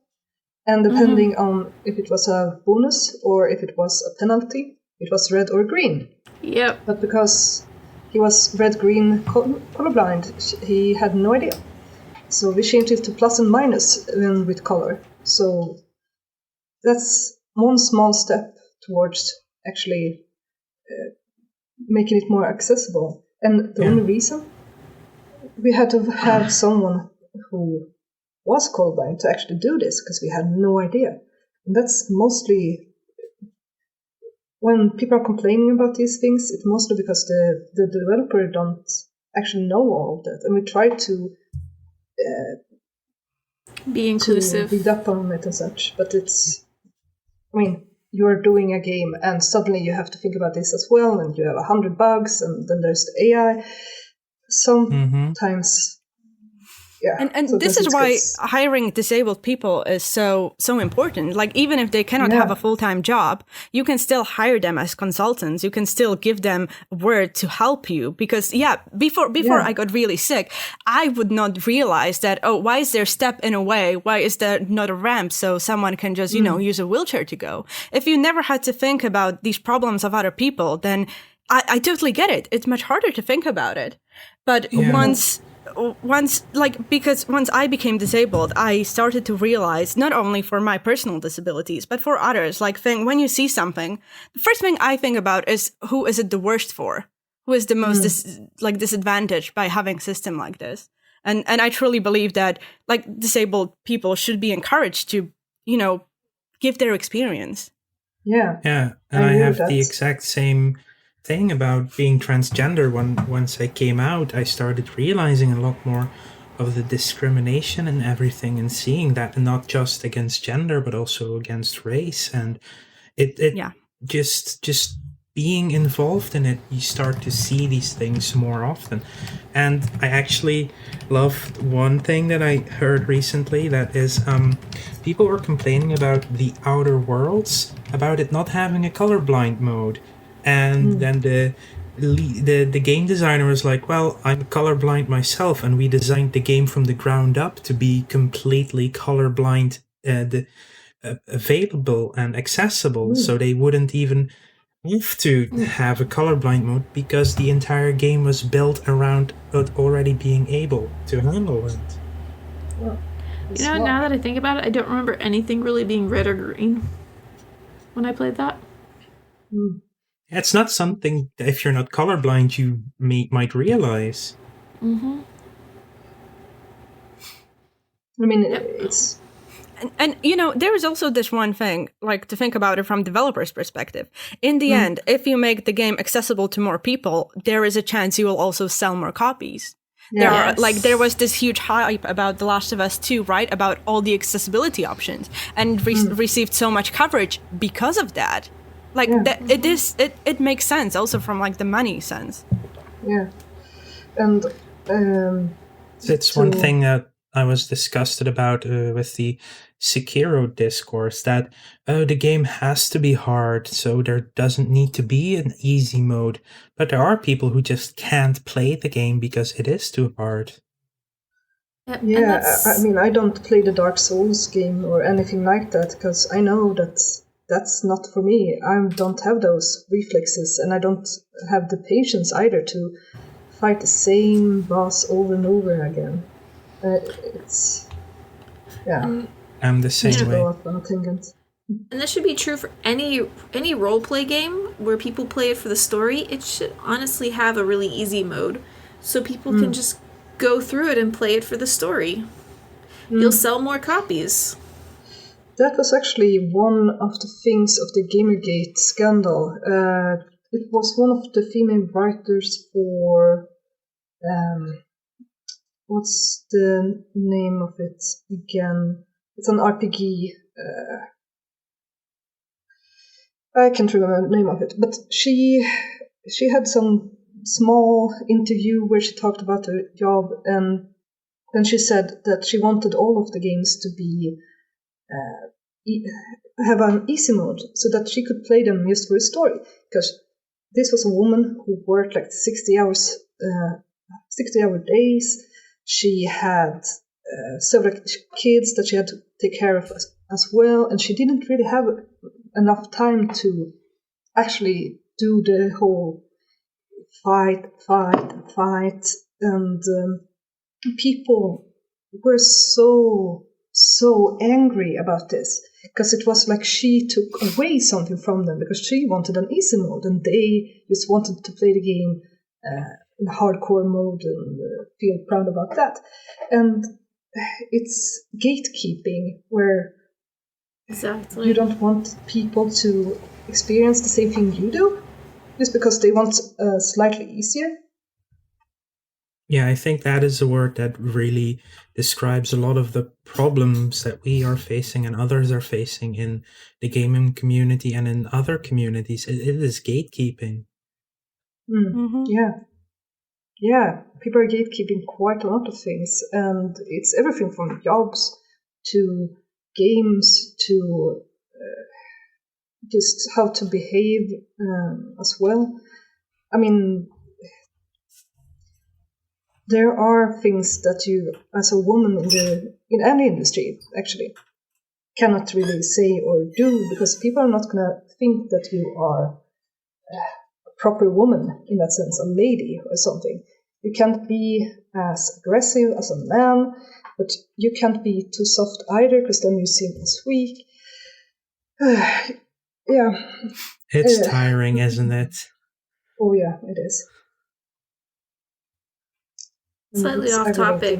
and depending on if it was a bonus or if it was a penalty, it was red or green. Yep. But because he was red-green colorblind. He had no idea. So we changed it to plus and minus with color. So that's one small step towards actually making it more accessible. And the only reason we had to have someone who was colorblind to actually do this, because we had no idea. And that's mostly when people are complaining about these things, it's mostly because the developer don't actually know all of that. And we try to be inclusive, to read up on it and such. But it's, I mean, you're doing a game and suddenly you have to think about this as well, and you have 100 bugs, and then there's the AI. Sometimes, And this is why hiring disabled people is so important. Like, even if they cannot have a full-time job, you can still hire them as consultants. You can still give them a word to help you. Because, before I got really sick, I would not realize that, why is there a step in a way? Why is there not a ramp so someone can just, use a wheelchair to go? If you never had to think about these problems of other people, then I totally get it. It's much harder to think about it. But once I became disabled, I started to realize, not only for my personal disabilities, but for others, when you see something, the first thing I think about is, who is it the worst for? Who is the most disadvantaged by having a system like this? And I truly believe that disabled people should be encouraged to, give their experience. Yeah. And I have the exact same thing about being transgender. Once I came out, I started realizing a lot more of the discrimination and everything, and seeing that not just against gender but also against race. And it just being involved in it, you start to see these things more often. And I actually loved one thing that I heard recently, that is people were complaining about the Outer Worlds, about it not having a colorblind mode. And then the game designer was like, well, I'm colorblind myself, and we designed the game from the ground up to be completely colorblind available and accessible, so they wouldn't even have to have a colorblind mode, because the entire game was built around it already being able to handle it. Well, now that I think about it, I don't remember anything really being red or green when I played that. It's not something that, if you're not colorblind, you might realize. I mean, it's... And there is also this one thing, to think about it from developers' perspective. In the end, if you make the game accessible to more people, there is a chance you will also sell more copies. There was this huge hype about The Last of Us 2, right? About all the accessibility options, and received so much coverage because of that. It makes sense also from the money sense. Yeah. And it's one thing that I was disgusted about with the Sekiro discourse, that the game has to be hard, so there doesn't need to be an easy mode. But there are people who just can't play the game because it is too hard. Yeah, I mean, I don't play the Dark Souls game or anything like that, because I know that that's not for me. I don't have those reflexes, and I don't have the patience either to fight the same boss over and over again. I'm the same way. Go up on a tangent. And this should be true for any role-play game where people play it for the story. It should honestly have a really easy mode, so people can just go through it and play it for the story. You'll sell more copies. That was actually one of the things of the Gamergate scandal. It was one of the female writers for... what's the name of it again? It's an RPG. I can't remember the name of it. But she had some small interview where she talked about her job, and then she said that she wanted all of the games to be have an easy mode, so that she could play them just for a story. Because this was a woman who worked 60-hour days. She had several kids that she had to take care of as well, and she didn't really have enough time to actually do the whole fight, and people were so angry about this, because it was like she took away something from them, because she wanted an easy mode and they just wanted to play the game in hardcore mode and feel proud about that. And it's gatekeeping, where Exactly. you don't want people to experience the same thing you do just because they want slightly easier. Yeah, I think that is a word that really describes a lot of the problems that we are facing and others are facing in the gaming community and in other communities. It is gatekeeping. Yeah, people are gatekeeping quite a lot of things, and it's everything from jobs to games to just how to behave as well. I mean, there are things that you, as a woman in any industry, actually cannot really say or do, because people are not going to think that you are a proper woman in that sense, a lady or something. You can't be as aggressive as a man, but you can't be too soft either, because then you seem as weak. Yeah. It's tiring, isn't it? Oh yeah, it is. Slightly off topic.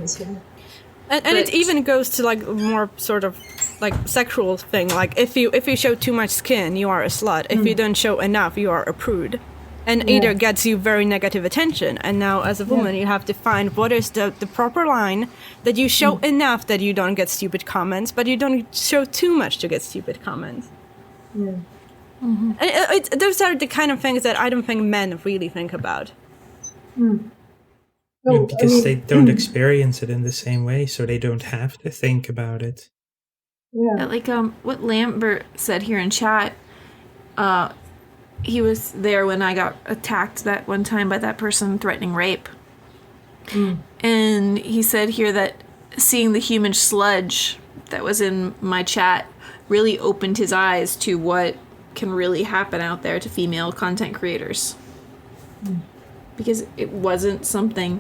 And it even goes to like more sort of like sexual thing. Like if you show too much skin, you are a slut. If you don't show enough, you are a prude. And either gets you very negative attention. And now as a woman, you have to find what is the proper line that you show enough that you don't get stupid comments, but you don't show too much to get stupid comments. Yeah. And those are the kind of things that I don't think men really think about. No, because they don't experience it in the same way, so they don't have to think about it. Yeah. Like what Lambert said here in chat, he was there when I got attacked that one time by that person threatening rape. And he said here that seeing the human sludge that was in my chat really opened his eyes to what can really happen out there to female content creators. Because it wasn't something...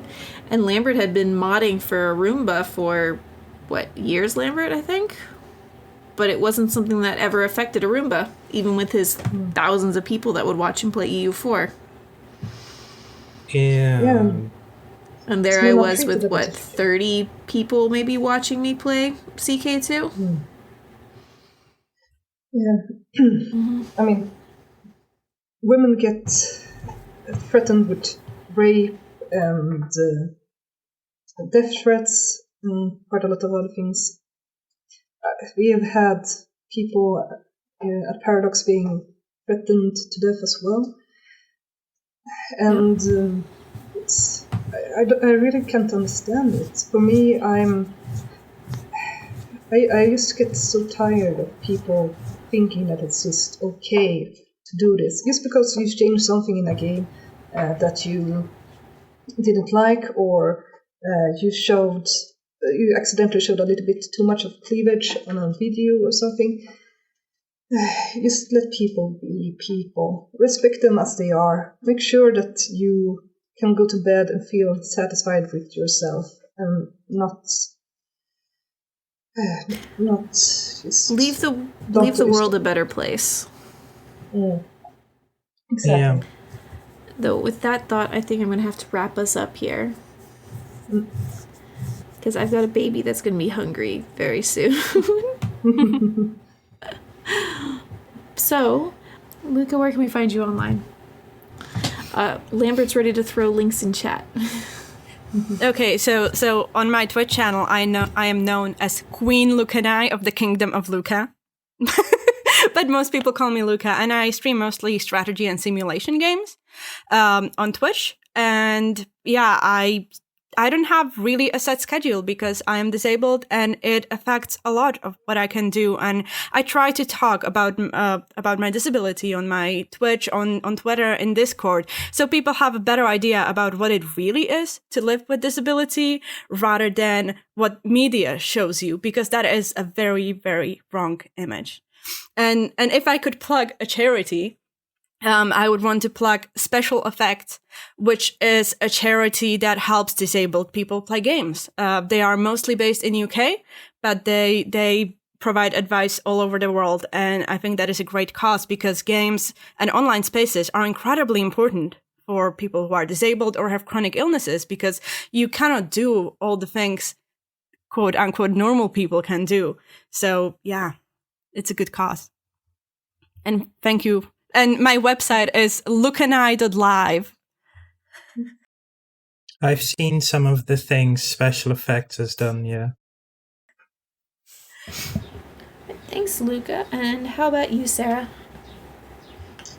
And Lambert had been modding for Roomba for, years, Lambert, I think? But it wasn't something that ever affected Roomba, even with his thousands of people that would watch him play EU4. Yeah. And there I was with, 30 people maybe watching me play CK2? Yeah. I mean, women get threatened with rape and death threats and quite a lot of other things. We have had people at Paradox being threatened to death as well. And I really can't understand it. For me, I used to get so tired of people thinking that it's just okay to do this. Just because you changed something in a game that you didn't like, or you accidentally showed a little bit too much of cleavage on a video or something. Just let people be people. Respect them as they are. Make sure that you can go to bed and feel satisfied with yourself, and not just leave the world a better place. Yeah. Exactly. Yeah. Though with that thought, I think I'm gonna have to wrap us up here. Because I've got a baby that's going to be hungry very soon. So, Luca, where can we find you online? Lambert's ready to throw links in chat. Okay, so on my Twitch channel, I am known as Queen Lucanaii of the Kingdom of Luca. But most people call me Luca, and I stream mostly strategy and simulation games on Twitch. And yeah, I don't have really a set schedule because I am disabled, and it affects a lot of what I can do. And I try to talk about my disability on my Twitch, on Twitter, in Discord, so people have a better idea about what it really is to live with disability, rather than what media shows you, because that is a very, very wrong image. And if I could plug a charity, I would want to plug Special Effects, which is a charity that helps disabled people play games. They are mostly based in UK, but they provide advice all over the world. And I think that is a great cause because games and online spaces are incredibly important for people who are disabled or have chronic illnesses, because you cannot do all the things, quote unquote, normal people can do. So yeah, it's a good cause. And thank you. And my website is Lucanaii.live. I've seen some of the things Special Effects has done, yeah. Thanks, Luca. And how about you, Sara?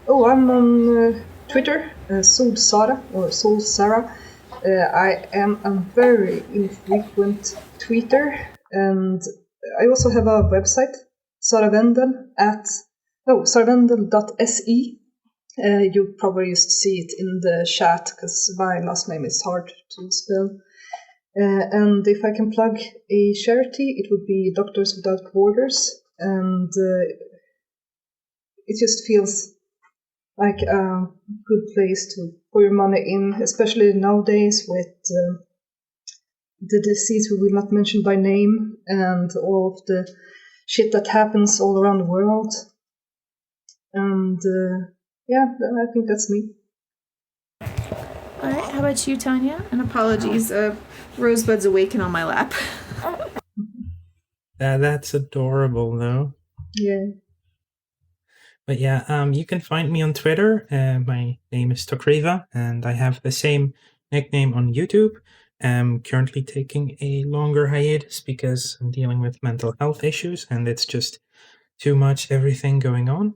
Oh, I'm on Twitter, SolSara or SolSara. I am a very infrequent tweeter, and I also have a website, saravendel.se. You probably used to see it in the chat because my last name is hard to spell. And if I can plug a charity, it would be Doctors Without Borders, and it just feels like a good place to pour your money in, especially nowadays with the disease we will not mention by name and all of the shit that happens all around the world. And yeah, I think that's me. All right, how about you, Tanya? And apologies, Rosebud's awaken on my lap. That's adorable, though. Yeah. But yeah, you can find me on Twitter. My name is Tokryva, and I have the same nickname on YouTube. I'm currently taking a longer hiatus because I'm dealing with mental health issues, and it's just too much everything going on.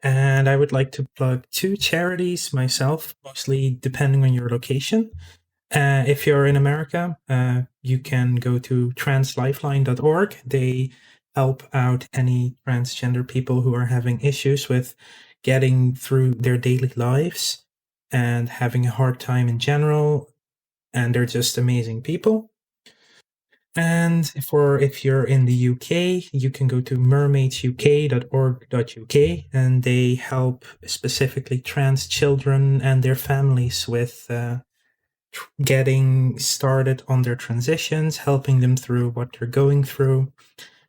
And I would like to plug 2 charities myself, mostly depending on your location. If you're in America, you can go to translifeline.org. They help out any transgender people who are having issues with getting through their daily lives and having a hard time in general. And they're just amazing people. And if you're in the UK, you can go to mermaidsuk.org.uk, and they help specifically trans children and their families with getting started on their transitions, helping them through what they're going through.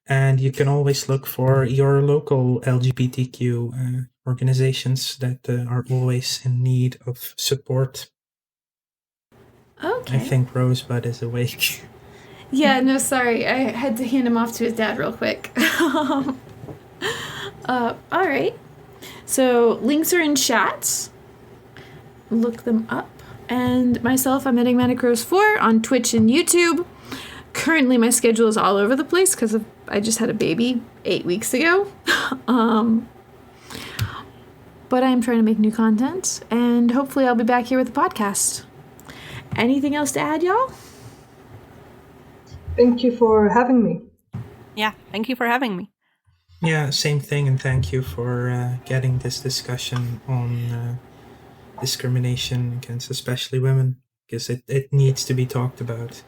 And you can always look for your local LGBTQ organizations that are always in need of support. Okay. I think Rosebud is awake. Yeah, no, sorry. I had to hand him off to his dad real quick. All right. So links are in chat. Look them up. And myself, I'm Enigmatic Rose 4 on Twitch and YouTube. Currently, my schedule is all over the place because I just had a baby 8 weeks ago. But I'm trying to make new content, and hopefully I'll be back here with the podcast. Anything else to add, y'all? Thank you for having me. Yeah, thank you for having me. Yeah, same thing, and thank you for getting this discussion on discrimination against especially women, because it needs to be talked about.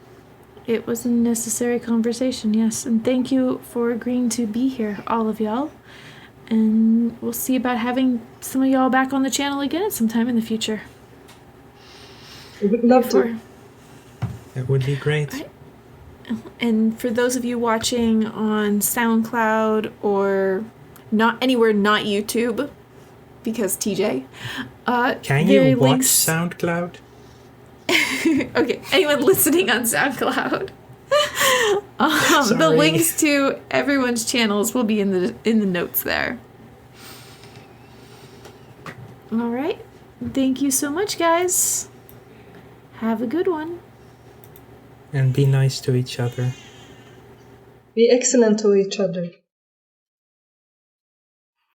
It was a necessary conversation, yes. And thank you for agreeing to be here, all of y'all. And we'll see about having some of y'all back on the channel again at some time in the future. I would love to. That would be great. Right. And for those of you watching on SoundCloud or not anywhere not YouTube, because TJ, can you watch SoundCloud? Okay, anyone listening on SoundCloud, the links to everyone's channels will be in the notes there. All right, thank you so much, guys. Have a good one. And be nice to each other. Be excellent to each other.